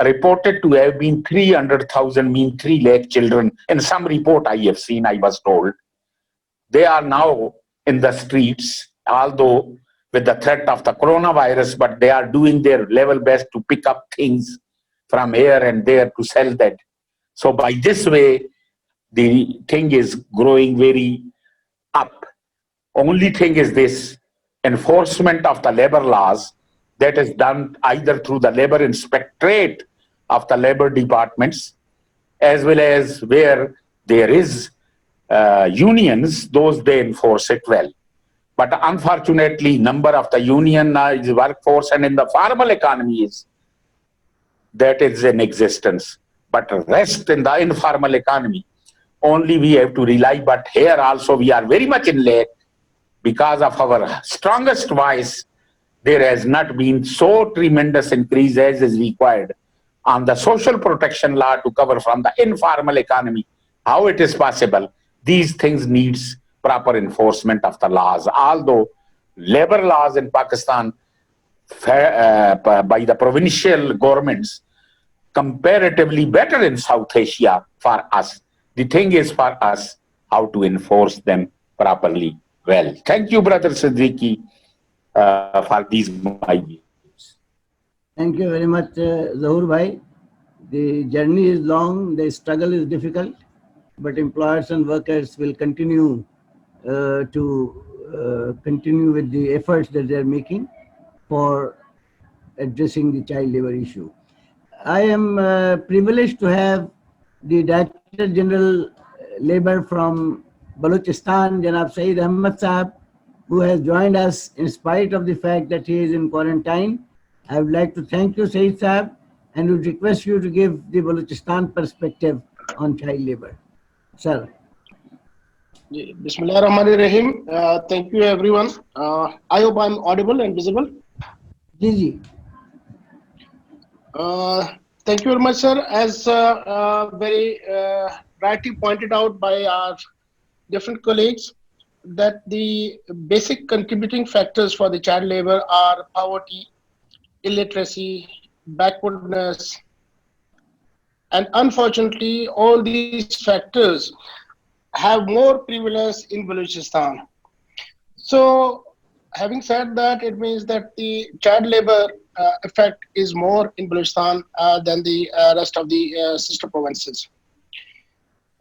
reported to have been 300,000, mean 3 lakh children. In some report I have seen, I was told, they are now in the streets, although with the threat of the coronavirus, but they are doing their level best to pick up things from here and there to sell that. So by this way, the thing is growing very up. Only thing is this, enforcement of the labor laws that is done either through the labor inspectorate of the labor departments, as well as where there is unions, those they enforce it well. But unfortunately, number of the union workforce and in the formal economy is that is in existence. But rest in the informal economy, only we have to rely. But here also we are very much in lack because of our strongest voice. There has not been so tremendous increase as is required on the social protection law to cover from the informal economy. How it is possible? These things needs proper enforcement of the laws. Although labor laws in Pakistan by the provincial governments comparatively better in South Asia for us. The thing is for us how to enforce them properly well. Thank you, Brother Siddiqui, for these my views. Thank you very much, Zahur Bhai. The journey is long, the struggle is difficult, but employers and workers will continue to continue with the efforts that they are making for addressing the child labor issue. I am privileged to have the Director General Labour from Balochistan, Janab Saeed Ahmed Sahab, who has joined us in spite of the fact that he is in quarantine. I would like to thank you, Saeed Sahab, and would request you to give the Balochistan perspective on child labour. Sir. Bismillah ar-Rahman ar-Rahim. Thank you, everyone. I hope I'm audible and visible. Ji. Thank you very much, sir. As very rightly pointed out by our different colleagues, that the basic contributing factors for the child labor are poverty, illiteracy, backwardness, and unfortunately, all these factors have more prevalence in Balochistan. So, having said that, it means that the child labor effect is more in Balochistan than the rest of the sister provinces.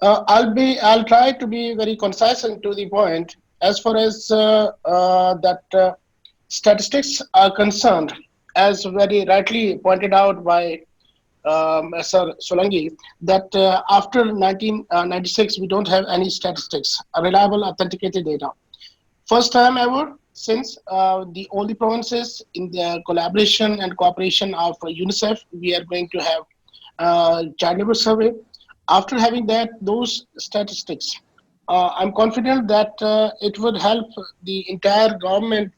I'll try to be very concise and to the point. As far as statistics are concerned, as very rightly pointed out by Sir Solanki, that after 1996 we don't have any statistics, reliable authenticated data. First time ever since all the provinces in the collaboration and cooperation of UNICEF, we are going to have child labor survey. After having those statistics, I'm confident that it would help the entire government,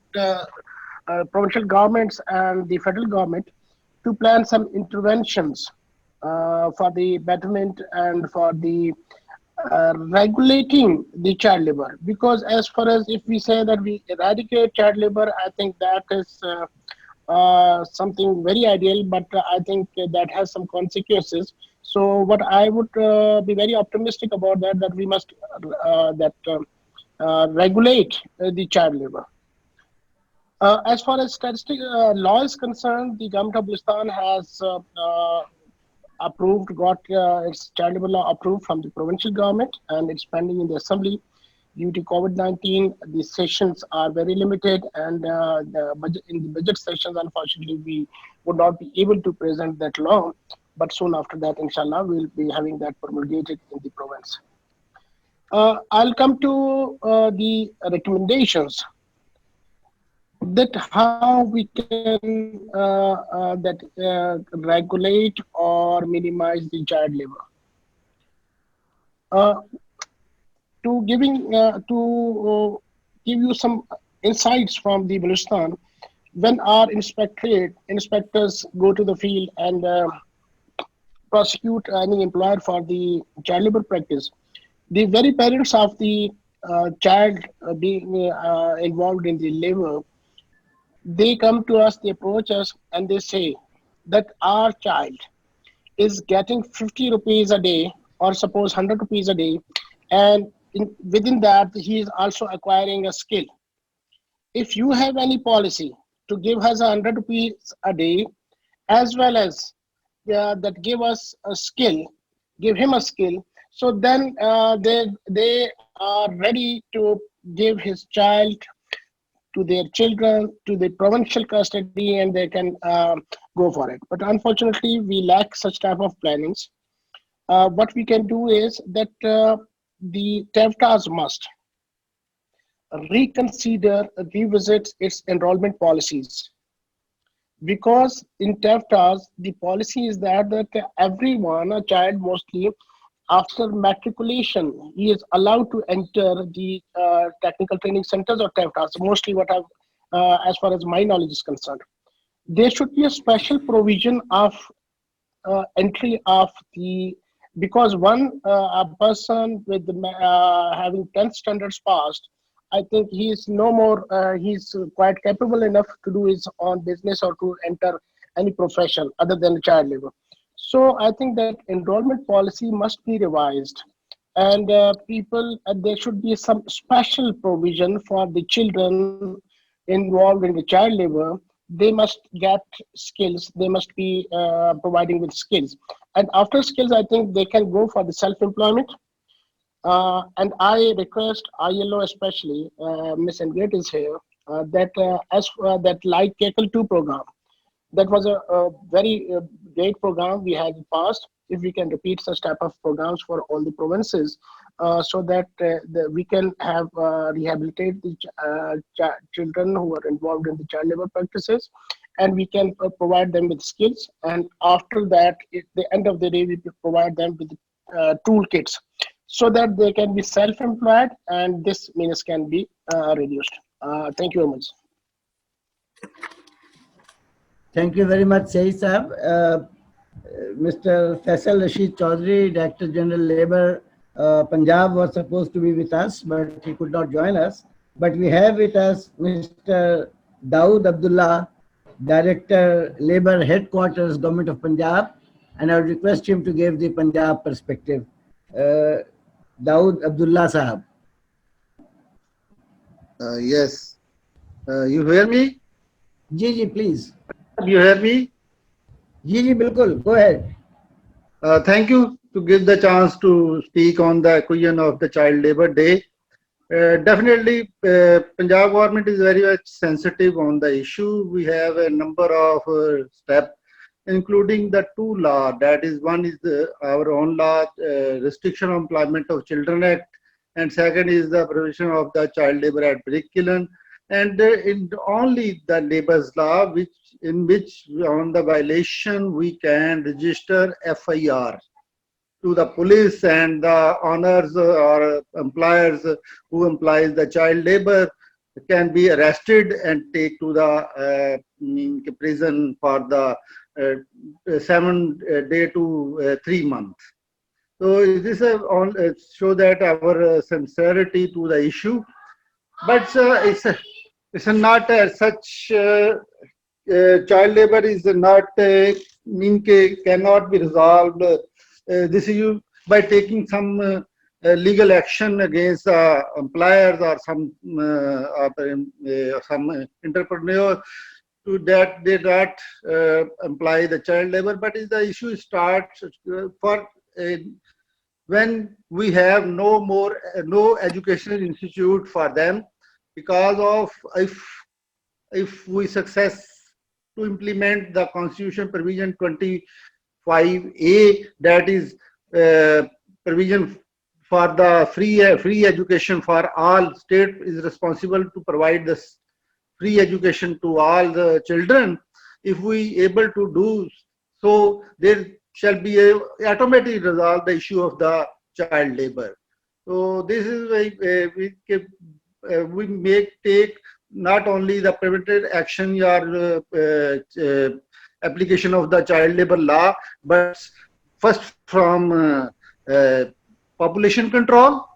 provincial governments and the federal government to plan some interventions for the betterment and for the regulating the child labor. Because as far as if we say that we eradicate child labor, I think that is something very ideal, but I think that has some consequences. So what I would be very optimistic about that we must regulate the child labor. As far as statistic law is concerned, the government of Balochistan has got its child labor law approved from the provincial government, and it's pending in the assembly. Due to COVID-19, the sessions are very limited, and in the budget sessions, unfortunately, we would not be able to present that law. But soon after that, inshallah, we'll be having that promulgated in the province. I'll come to the recommendations that how we can regulate or minimize the child labor. To give you some insights from the Balochistan, when our inspectors go to the field and prosecute any employer for the child labor practice, the very parents of the child being involved in the labor, they come to us, they approach us, and they say that our child is getting 50 rupees a day, or suppose 100 rupees a day, and within that he is also acquiring a skill. If you have any policy to give us 100 rupees a day, as well as that give us a skill, give him a skill, so then they are ready to give his child to their children, to the provincial custody, and they can go for it. But unfortunately, we lack such type of plannings. What we can do is that the TEFTAs must revisit its enrollment policies. Because in TEFTAs, the policy is that everyone, a child mostly, after matriculation, he is allowed to enter the technical training centers or TEFTAs, mostly what I've, as far as my knowledge is concerned. There should be a special provision of entry of the, because a person with having 10th standards passed, I think he is no more, he's quite capable enough to do his own business or to enter any profession other than child labor. So I think that enrollment policy must be revised, and there should be some special provision for the children involved in the child labor. They must get skills, they must be providing with skills. And after skills, I think they can go for the self-employment. And I request ILO especially, Ms. Ingrid is here, that as for that Light Kekel 2 program, that was a very great program we had in the past. If we can repeat such type of programs for all the provinces, so that we can have rehabilitate the children who are involved in the child labor practices, and we can provide them with skills. And after that, at the end of the day, we provide them with toolkits so that they can be self-employed and this means can be reduced. Thank you very much. Thank you very much, Saeed Sahab. Mr. Faisal Rashid Chaudhary, Director General Labour, Punjab, was supposed to be with us, but he could not join us. But we have with us Mr. Dawood Abdullah, Director Labour Headquarters, Government of Punjab, and I would request him to give the Punjab perspective. Dawood Abdullah Sahab. Yes. You hear me? Ji, please. You hear me? Ji, bilkul. Go ahead. Thank you to give the chance to speak on the occasion of the Child Labour Day. Definitely, Punjab government is very much sensitive on the issue. We have a number of steps, including the two laws. That is, one is our own law, Restriction on Employment of Children Act, and second is the provision of the Child Labour Act Curriculum. And in only the labour's law, in which on the violation we can register FIR to the police, and the owners or employers who employs the child labor can be arrested and take to the prison for the 7 days to 3 months. So this show that our sincerity to the issue, but it's not such. Child labor is not cannot be resolved this issue by taking some legal action against employers or some entrepreneur to that they not employ the child labor. But the issue starts for when we have no educational institute for them, because of if we success to implement the Constitution provision 25A, that is provision for the free education for all. State is responsible to provide this free education to all the children. If we able to do so, there shall be a automatically resolve the issue of the child labor. So this is we may take not only the preventive action or application of the child labor law, but first from population control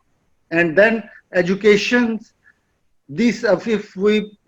and then education. This, if we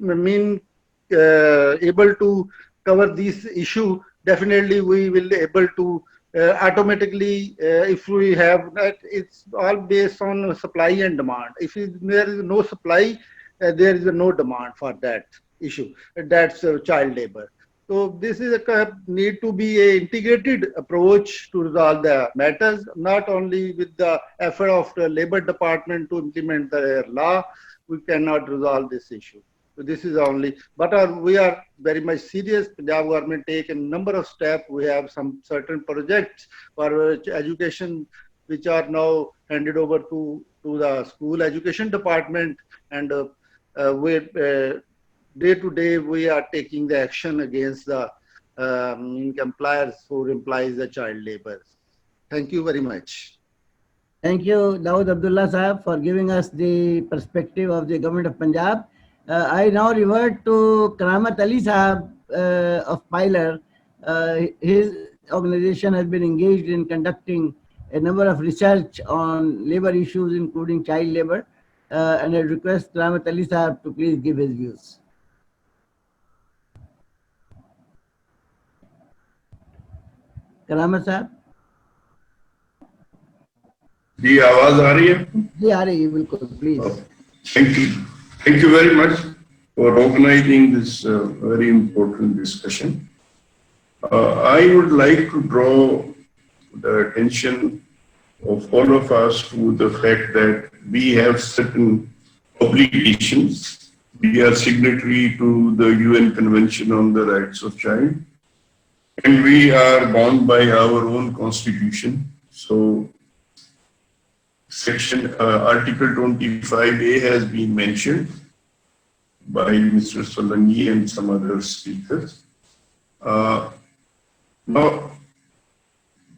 able to cover this issue, definitely we will able to automatically, if we have that, it's all based on supply and demand. If there is no supply, there is no demand for that issue. That's child labor. So this is a need to be an integrated approach to resolve the matters, not only with the effort of the Labor Department to implement their law. We cannot resolve this issue. So this is only, but we are very much serious. Punjab government take a number of steps. We have some certain projects for education which are now handed over to the school education department, and day to day we are taking the action against the employers who implies the child labor. Thank you very much. Thank you, Dawood Abdullah Sahab, for giving us the perspective of the government of Punjab. I now revert to Karamat Ali Sahab of Pilar. His organization has been engaged in conducting a number of research on labor issues, including child labor. And I request Karamat Ali Sahab to please give his views. Karamat Sahab? जी आवाज आ रही है? जी आ रही है बिल्कुल, please. Thank you very much for organizing this very important discussion. I would like to draw the attention of all of us to the fact that we have certain obligations. We are signatory to the UN Convention on the Rights of Child. and we are bound by our own constitution. So Article 25A has been mentioned by Mr. Solanki and some other speakers. Now,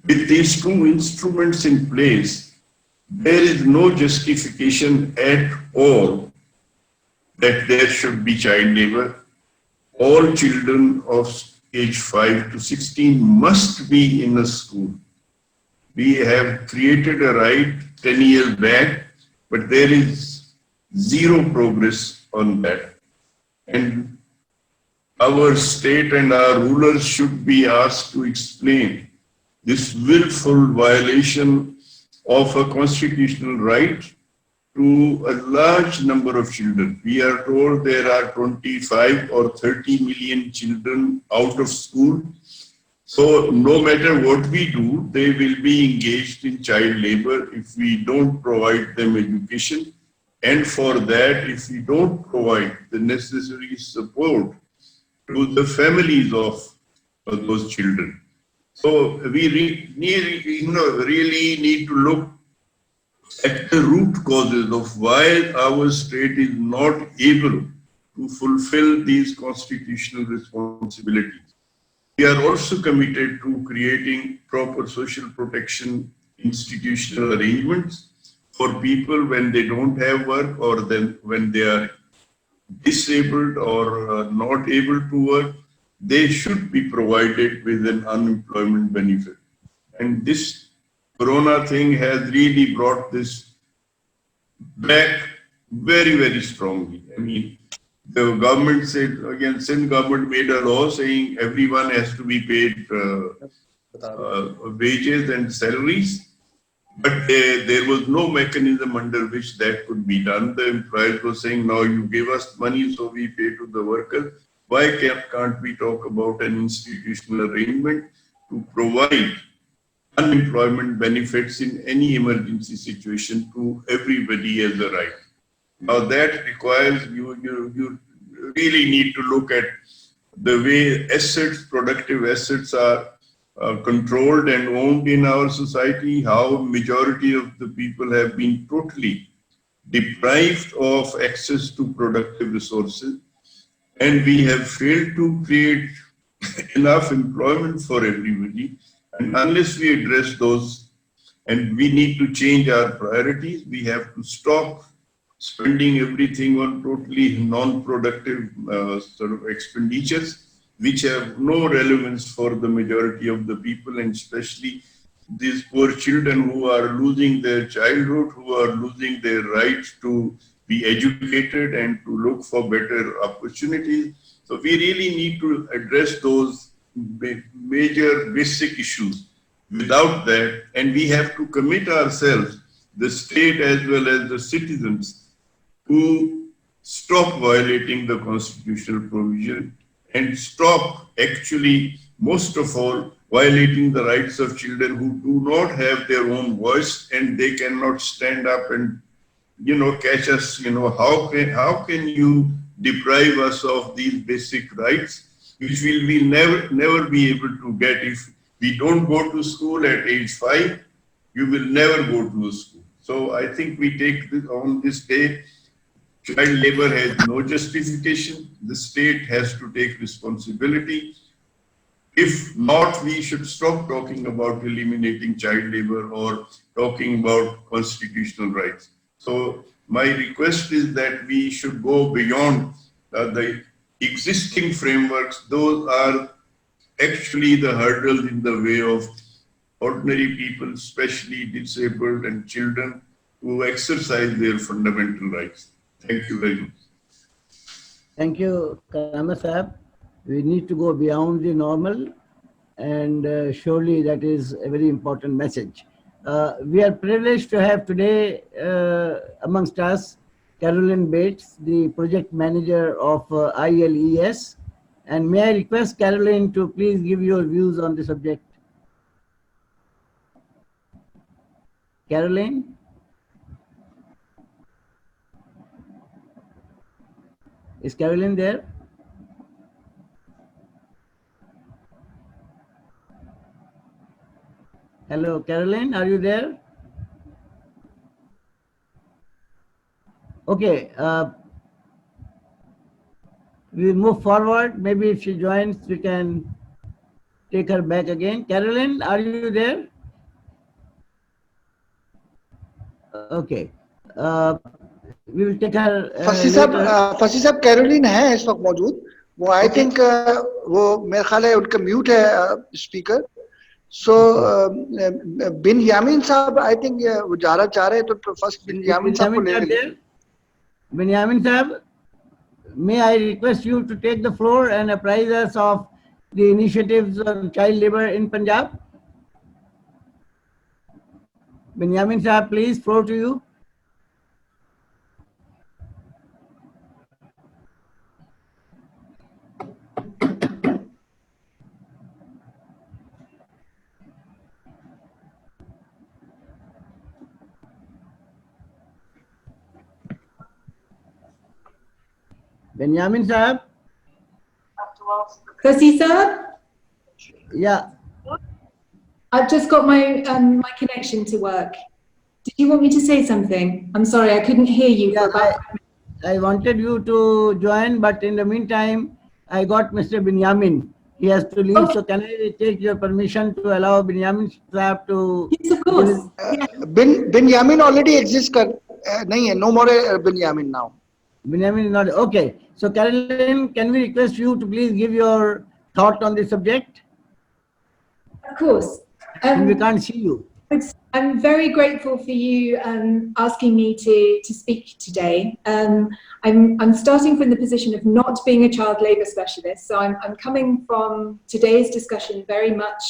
with these two instruments in place, there is no justification at all that there should be child labor. All children of age 5 to 16 must be in a school. We have created a right 10 years back, but there is zero progress on that. And our state and our rulers should be asked to explain this willful violation of a constitutional right to a large number of children. We are told there are 25 or 30 million children out of school. So no matter what we do, they will be engaged in child labor if we don't provide them education. And for that, if we don't provide the necessary support to the families of those children. So we really need to look at the root causes of why our state is not able to fulfill these constitutional responsibilities. We are also committed to creating proper social protection institutional arrangements for people when they don't have work or then when they are disabled or not able to work. They should be provided with an unemployment benefit. And this Corona thing has really brought this back very, very strongly. I mean, the government said, again, Sindh government made a law saying everyone has to be paid wages and salaries, but there was no mechanism under which that could be done. The employers were saying, now you give us money, so we pay to the workers. Why can't we talk about an institutional arrangement to provide unemployment benefits in any emergency situation to everybody as a right? Now that requires you really need to look at the way assets, productive assets are controlled and owned in our society, how majority of the people have been totally deprived of access to productive resources, and we have failed to create enough employment for everybody. And unless we address those, and we need to change our priorities, we have to stop spending everything on totally non-productive sort of expenditures, which have no relevance for the majority of the people, and especially these poor children who are losing their childhood, who are losing their right to be educated and to look for better opportunities. So we really need to address those major basic issues. Without that, and we have to commit ourselves, the state as well as the citizens, to stop violating the constitutional provision and stop actually, most of all, violating the rights of children who do not have their own voice and they cannot stand up and, catch us. How can you deprive us of these basic rights, which will never be able to get if we don't go to school at age 5, you will never go to a school. So I think we take this on this day. Child labor has no justification. The state has to take responsibility. If not, we should stop talking about eliminating child labor or talking about constitutional rights. So my request is that we should go beyond the existing frameworks. Those are actually the hurdles in the way of ordinary people, especially disabled and children, who exercise their fundamental rights. Thank you very much. Thank you, Karama Sahab. We need to go beyond the normal, and surely that is a very important message. We are privileged to have today amongst us Caroline Bates, the project manager of ILES. And may I request Caroline to please give your views on the subject. Caroline? Is Caroline there? Hello, Caroline, are you there? Okay, we move forward. Maybe if she joins, we can take her back again. Caroline, are you there? Okay. We will take her फसी साहब Caroline है इस वक्त मौजूद वो I think वो मेरे ख्याल है उनका म्यूट है स्पीकर सो बिन यामीन साहब आई थिंक वो जाना चाह रहे हैं तो फर्स्ट बिन यामीन साहब को ले लें बिन यामीन साहब may I request you to take the floor and apprise us of the initiatives on child labor in Punjab? Benjamin Sahab, please, floor to you. Benjamin Sahab? Sasi sir? Yeah. I've just got my my connection to work. Did you want me to say something? I'm sorry, I couldn't hear you. Yeah, I wanted you to join, but in the meantime, I got Mr. Benjamin. He has to leave, so can I take your permission to allow Benjamin Sahab to... Yes, of course. Benjamin already exists. No more Benjamin now. Benjamin is not... Okay. So, Caroline, can we request you to please give your thought on the subject? Of course. We can't see you. I'm very grateful for you asking me to speak today. I'm starting from the position of not being a child labour specialist, so I'm coming from today's discussion very much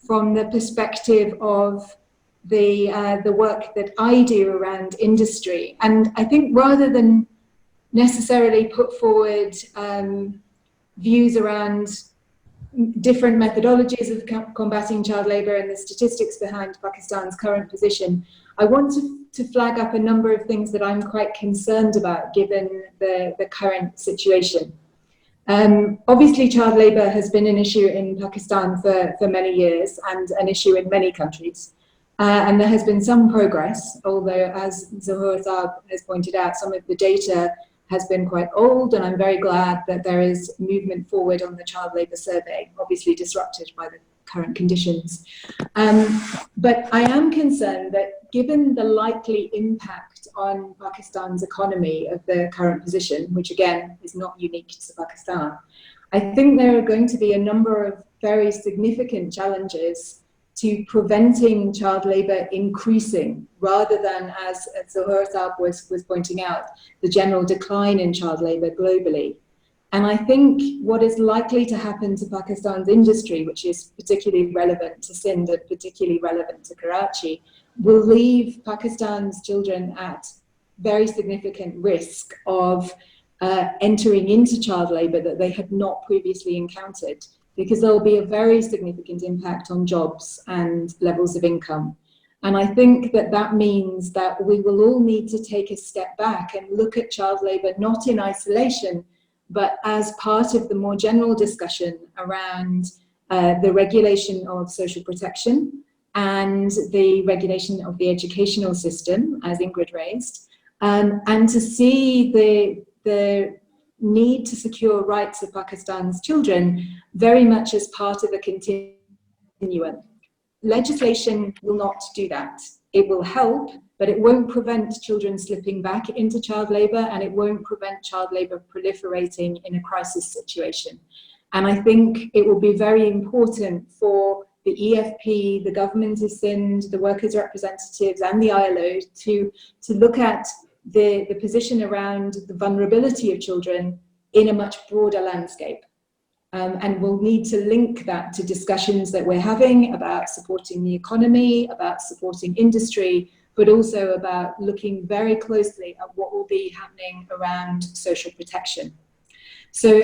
from the perspective of the work that I do around industry. And I think rather than necessarily put forward views around different methodologies of combating child labour and the statistics behind Pakistan's current position, I want to flag up a number of things that I'm quite concerned about given the current situation. Obviously, child labour has been an issue in Pakistan for many years and an issue in many countries. And there has been some progress, although as Zuhur Saab has pointed out, some of the data has been quite old, and I'm very glad that there is movement forward on the child labour survey, obviously disrupted by the current conditions. But I am concerned that given the likely impact on Pakistan's economy of the current position, which again is not unique to Pakistan, I think there are going to be a number of very significant challenges to preventing child labour increasing, rather than, as Zuhur Saab was pointing out, the general decline in child labour globally. And I think what is likely to happen to Pakistan's industry, which is particularly relevant to Sindh and particularly relevant to Karachi, will leave Pakistan's children at very significant risk of entering into child labour that they had not previously encountered, because there will be a very significant impact on jobs and levels of income. And I think that means that we will all need to take a step back and look at child labour not in isolation, but as part of the more general discussion around the regulation of social protection and the regulation of the educational system, as Ingrid raised, and to see the need to secure rights of Pakistan's children very much as part of a continuum. Legislation will not do that. It will help, but it won't prevent children slipping back into child labour, and it won't prevent child labour proliferating in a crisis situation. And I think it will be very important for the EFP, the government of Sindh, the workers' representatives and the ILO to look at the position around the vulnerability of children in a much broader landscape. And we'll need to link that to discussions that we're having about supporting the economy, about supporting industry, but also about looking very closely at what will be happening around social protection. So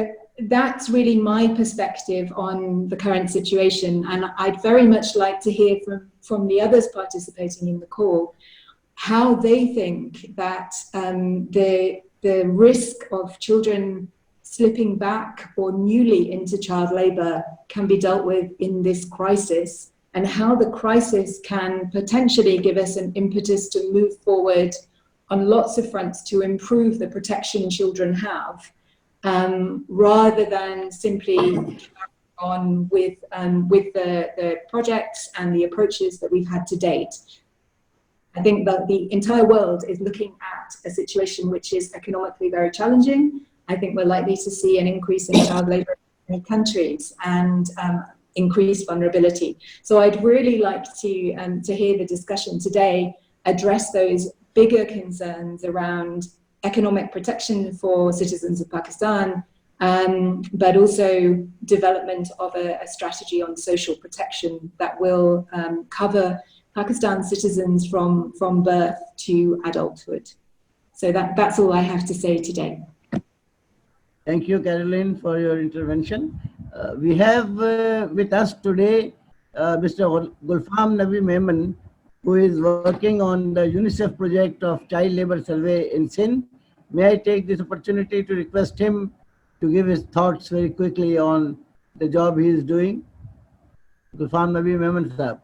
that's really my perspective on the current situation. And I'd very much like to hear from the others participating in the call how they think that the risk of children slipping back or newly into child labour can be dealt with in this crisis, and how the crisis can potentially give us an impetus to move forward on lots of fronts to improve the protection children have, rather than simply carry on with the projects and the approaches that we've had to date. I think that the entire world is looking at a situation which is economically very challenging. I think we're likely to see an increase in child labour in many countries and increased vulnerability. So I'd really like to hear the discussion today address those bigger concerns around economic protection for citizens of Pakistan, but also development of a strategy on social protection that will cover Pakistan citizens from birth to adulthood. So that's all I have to say today. Thank you, Caroline, for your intervention. We have with us today Mr. Gulfam Nabi Memon, who is working on the UNICEF project of child labor survey in Sindh. May I take this opportunity to request him to give his thoughts very quickly on the job he is doing? Gulfam Nabi Memon, sir.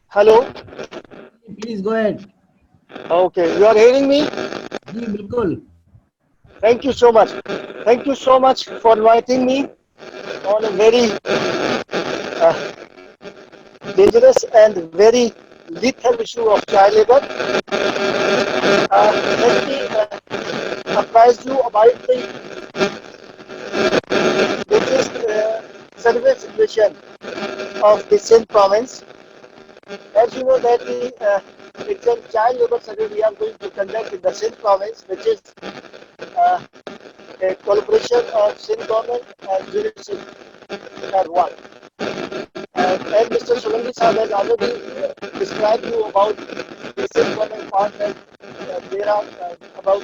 Hello. Please go ahead. Okay, you are hearing me? Ji, bilkul. Thank you so much. Thank you so much for inviting me on a very dangerous and very lethal issue of child labor. Let me apprise you about the latest survey situation of the Sindh province. As you know that it's a child labor survey we are going to conduct in the Sindh province, which is a collaboration of Sindh government and UNICEF are one. As Mr. Solanki Sahab has already described you about the Sindh government part, that there are about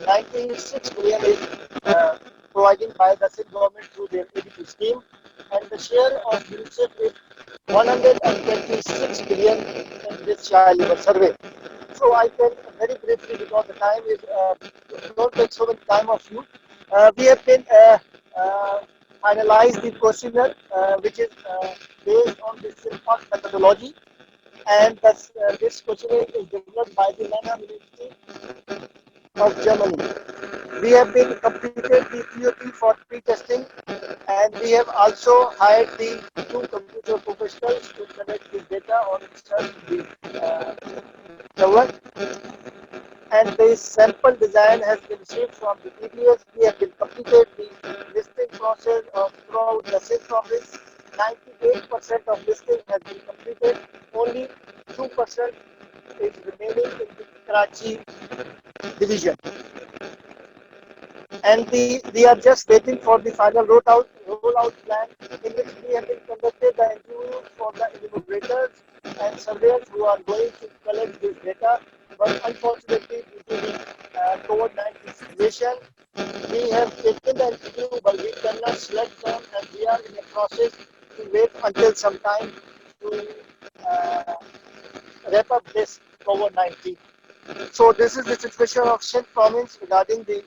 96 billion is provided by the Sindh government through their ADP scheme, and the share of UNICEF is 126 billion in this child labor survey. So I can very briefly, because the time is don't take so much time of you. We have been finalized the questionnaire, which is based on the SILPAC methodology, and this questionnaire is developed by the Mannheim University of Germany. We have been completed the POP for pre-testing, and we have also hired the 2 computer professionals to collect this data on the server. And the sample design has been received from the EBS. We have been completed the listing process of throughout the Sindh province. 98% of listing has been completed. Only 2% is remaining in the Karachi division. And we are just waiting for the final rollout plan, in which we have been conducted the interviews for the enumerators and surveyors who are going to collect this data. But unfortunately, due to the COVID-19 situation, we have taken the interview, but we cannot select them, and we are in the process to wait until some time to wrap up this COVID-19. So this is the situation of Sindh province regarding the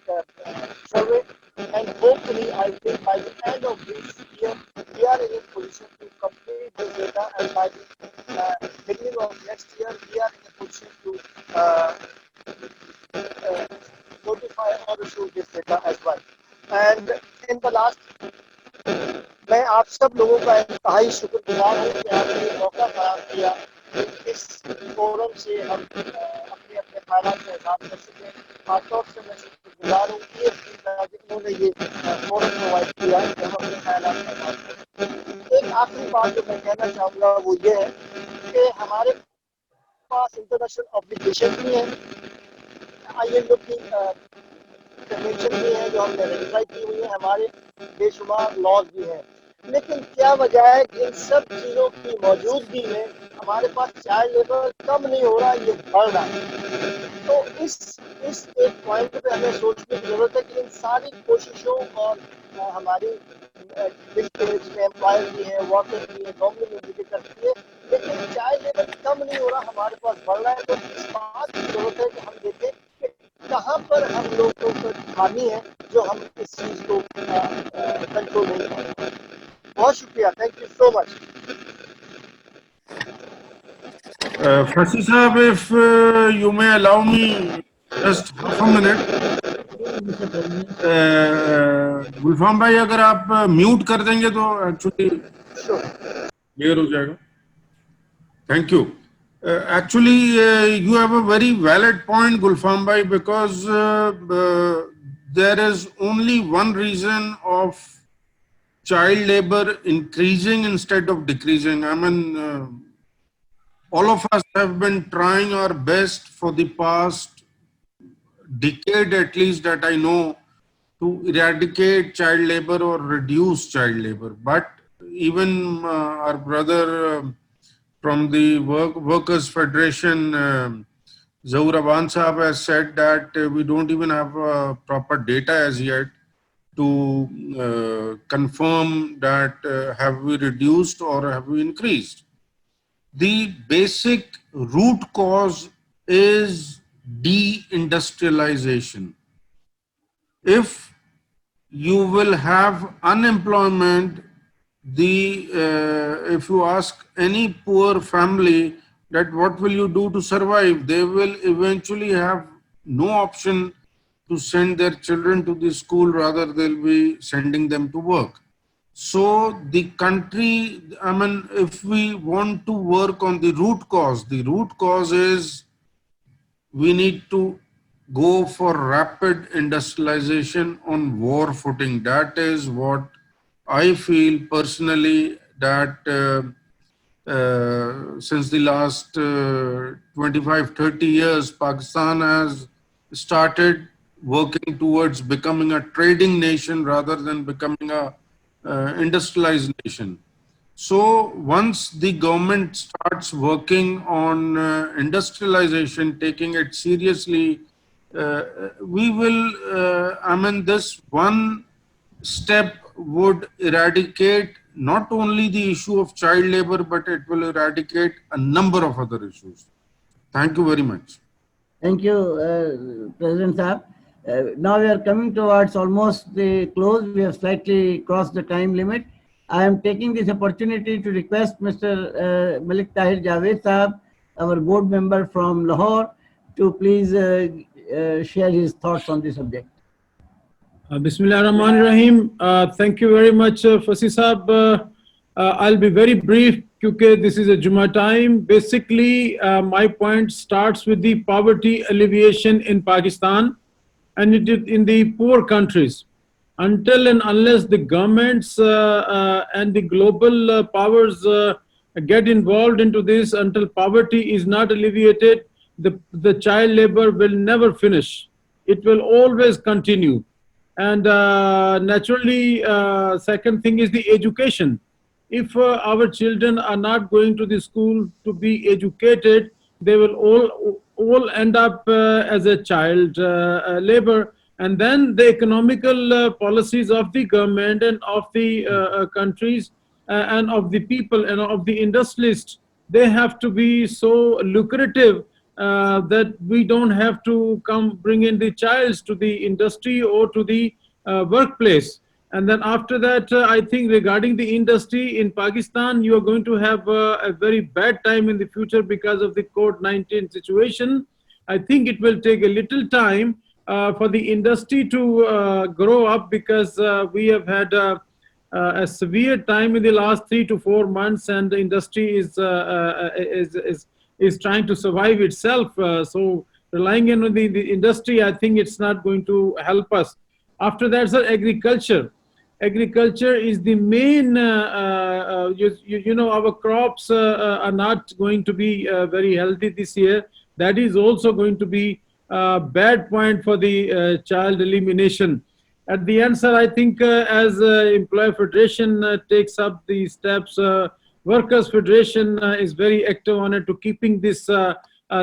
survey, and hopefully I think by the end of this year we are in a position to complete this data, and by the beginning of next year we are in a position to notify or issue this data as well. And in the last, मैं आप सब लोगों का इंतहाई शुक्रगुजार हूँ कि आपने ये मौका फराहम किया इस फोरम से हम अपने अपने ख्यालात का इज़हार कर सकें. खासतौर से मैं शुक्रगुजार हूँ कि उन्होंने ये फोरम प्रोवाइड किया कि हम अपने ख्यालात का इज़हार करें. एक आखिरी बात जो मैं कहना चाहूँगा वो ये है कि हमारे पास इंटरनेशनल ऑब्लिगेशन भी है, ILO की कन्वेंशन भी है जो हमने रेटिफाई की हुई है, हमारे बेशुमार लॉज भी हैं, लेकिन क्या वजह है कि इन सब चीज़ों की मौजूदगी में हमारे पास चाइल्ड लेबर कम नहीं हो रहा, ये बढ़ रहा है. तो इस एक पॉइंट पे हमें सोचने की जरूरत है कि इन सारी कोशिशों और हमारी जिसमें एम्प्लॉयर भी है, वर्कर भी है, गवर्नमेंट भी करती है, लेकिन चाइल्ड लेबर कम नहीं हो रहा, हमारे पास बढ़ रहा है. तो इस बात की जरूरत है कि हम देखें कि कहाँ पर पर हम लोग को खामी है जो हम इस चीज को कंट्रोल नहीं कर रहे। बहुत शुक्रिया, thank you so much. Fasi Sahab, if you may allow me just half a minute. गुलफाम भाई अगर आप म्यूट कर देंगे तो एक्चुअली क्लियर हो जाएगा। Thank you. Actually, you have a very valid point, Gulfam bhai, because there is only one reason of child labor increasing instead of decreasing. I mean, all of us have been trying our best for the past decade, at least that I know, to eradicate child labor or reduce child labor. But even our brother from the Workers' Federation, Zaur Aban Sahab, has said that we don't even have proper data as yet to confirm that have we reduced or have we increased. The basic root cause is deindustrialization. If you will have unemployment, if you ask any poor family that what will you do to survive, they will eventually have no option to send their children to the school, rather they'll be sending them to work. So the country, I mean, if we want to work on the root cause is we need to go for rapid industrialization on war footing. That is what I feel personally, that since the last 25-30 years, Pakistan has started working towards becoming a trading nation rather than becoming a industrialized nation. So once the government starts working on industrialization, taking it seriously, we will, I mean, this one step would eradicate not only the issue of child labor, but it will eradicate a number of other issues. Thank you very much. Thank you, President Saab. Now we are coming towards almost the close. We have slightly crossed the time limit. I am taking this opportunity to request Mr. Malik Tahir Javed Saab, our board member from Lahore, to please share his thoughts on this subject. Bismillah ar-Rahman ar-Rahim. Thank you very much, Fasi Saab. I'll be very brief because this is a Jummah time. Basically, my point starts with the poverty alleviation in Pakistan and in the poor countries. Until and unless the governments and the global powers get involved into this, until poverty is not alleviated, the child labor will never finish. It will always continue. And naturally, second thing is the education. If our children are not going to the school to be educated, they will all end up as a child labor. And then the economical policies of the government and of the countries and of the people and of the industrialists, they have to be so lucrative that we don't have to bring in the childs to the industry or to the workplace. And then after that, I think regarding the industry in Pakistan, you are going to have a very bad time in the future because of the COVID-19 situation. I think it will take a little time for the industry to grow up, because we have had a severe time in the last 3 to 4 months, and the industry is trying to survive itself. So relying on the industry, I think it's not going to help us. After that, sir, agriculture. Agriculture is the main, you know, our crops are not going to be very healthy this year. That is also going to be a bad point for the child elimination. At the end, sir, I think as Employer Federation takes up the steps, Workers' Federation is very active on it to keeping this,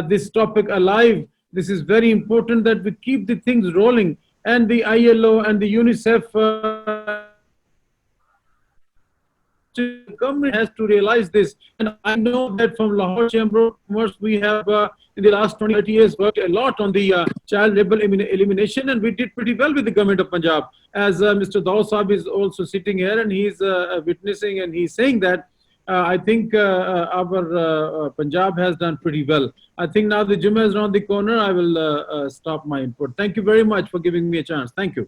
this topic alive. This is very important that we keep the things rolling, and the ILO and the UNICEF The government has to realize this. And I know that from Lahore Chamber of Commerce, we have in the last 20, 30 years worked a lot on the child labor elimination, and we did pretty well with the government of Punjab. As Mr. Daud Saab is also sitting here and he's witnessing and he's saying that I think our Punjab has done pretty well. I think now the Jummah is around the corner. I will stop my input. Thank you very much for giving me a chance. Thank you.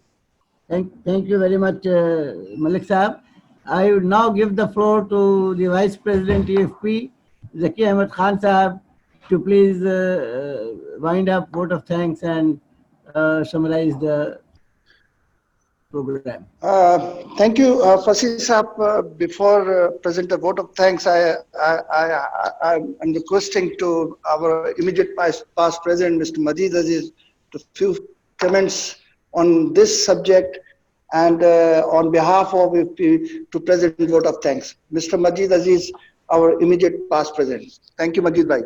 Thank you very much, Malik Saab. I would now give the floor to the Vice President EFP, Zaki Ahmed Khan Saab, to please wind up vote of thanks and summarize the program. Thank you, Fasih Saab. Before present the vote of thanks, I'm requesting to our immediate past President, Mr. Majid Aziz, to few comments on this subject and on behalf of EFP to present vote of thanks. Mr. Majid Aziz, our immediate past President. Thank you, Majid Bhai.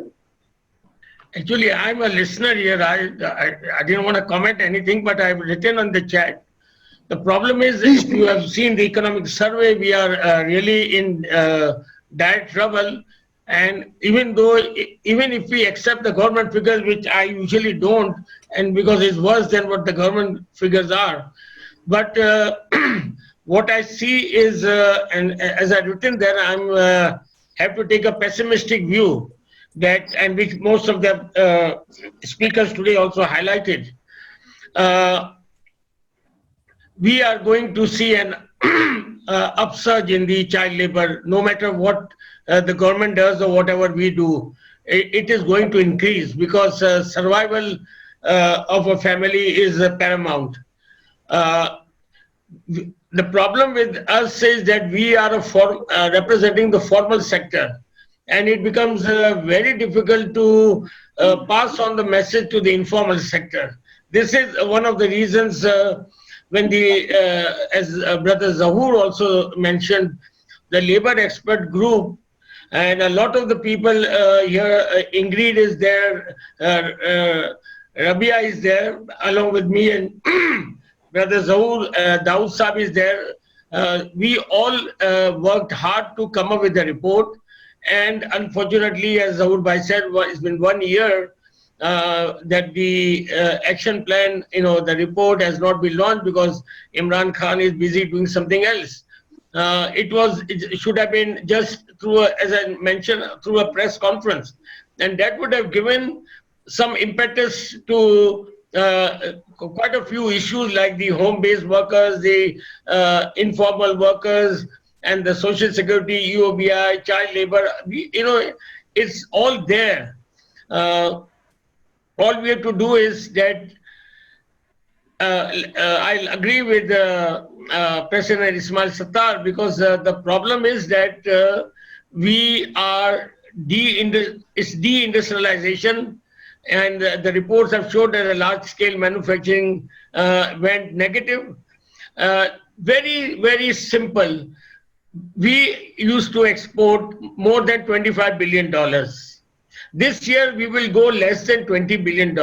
Actually, I'm a listener here. I didn't want to comment anything, but I've written on the chat. The problem is, if you have seen the economic survey, we are really in dire trouble. And even if we accept the government figures, which I usually don't, and because it's worse than what the government figures are. But what I see is, and as I've written there, I'm have to take a pessimistic view that, and which most of the speakers today also highlighted. We are going to see an upsurge in the child labor, no matter what the government does or whatever we do. It is going to increase because survival of a family is paramount. The problem with us is that we are representing the formal sector, and it becomes very difficult to pass on the message to the informal sector. This is one of the reasons when as Brother Zahoor also mentioned, the labor expert group, and a lot of the people here, Ingrid is there, Rabia is there, along with me, and Brother Zahoor, Daud Saab is there. We all worked hard to come up with a report, and unfortunately, as Zahoor Bhai said, it's been 1 year that the action plan, the report has not been launched because Imran Khan is busy doing something else. It should have been just through, as I mentioned, through a press conference, and that would have given some impetus to quite a few issues like the home-based workers, the informal workers, and the social security, UOBI, child labor. It's all there. All we have to do is that I'll agree with President Ismail Suttar, because the problem is that we are it's deindustrialization, and the reports have showed that a large-scale manufacturing went negative. Very, very simple. We used to export more than $25 billion. This year, we will go less than $20 billion.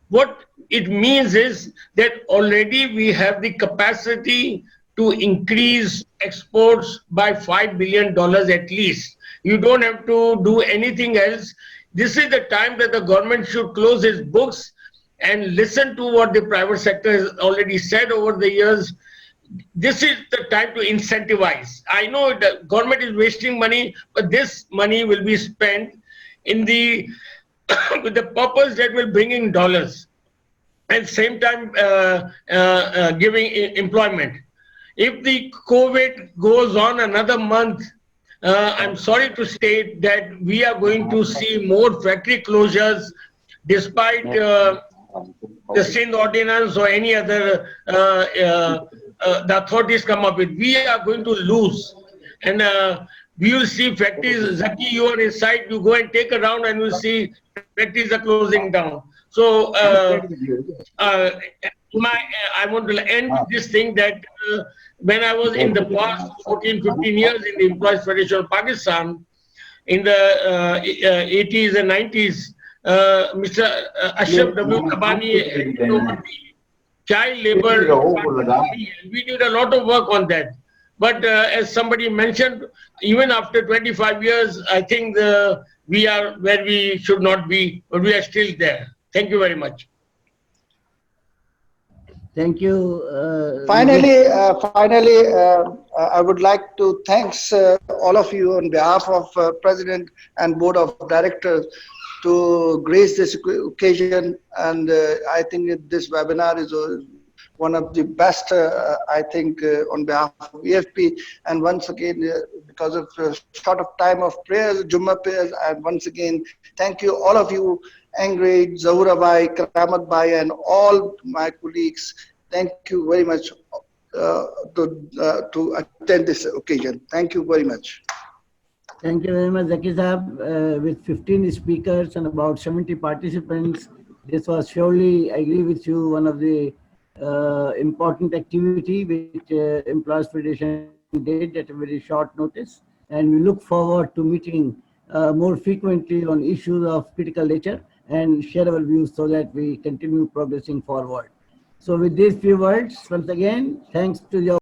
What it means is that already we have the capacity to increase exports by $5 billion at least. You don't have to do anything else. This is the time that the government should close its books and listen to what the private sector has already said over the years. This is the time to incentivize. I know the government is wasting money, but this money will be spent in with the purpose that will bring in dollars, and same time giving employment. If the COVID goes on another month, I'm sorry to state that we are going to see more factory closures, despite the Sindh ordinance or any other the authorities come up with. We are going to lose, and we will see factories. Zaki, you are inside, you go and take a round and you will see factories are closing down. So I want to end this thing that when I was in the past 14, 15 years in the Employees Federation of Pakistan, in the 80s and 90s, Mr. Ashraf W. Kabani, child labor, we did a lot of work on that. But as somebody mentioned, even after 25 years, I think we are where we should not be, but we are still there. Thank you very much. Thank you. Finally, I would like to thanks all of you on behalf of President and Board of Directors to grace this occasion. And I think this webinar is one of the best, I think, on behalf of EFP. And once again, because of short of time of prayers, Jummah prayers, and once again, thank you, all of you, Ingrid, Zahura Bhai, Karamat Bhai, and all my colleagues. Thank you very much to attend this occasion. Thank you very much. Thank you very much, Zaki Saab. With 15 speakers and about 70 participants, this was surely, I agree with you, one of the important activity which Employers Federation did at a very short notice. And we look forward to meeting more frequently on issues of critical nature and share our views so that we continue progressing forward. So with these few words, once again, thanks to your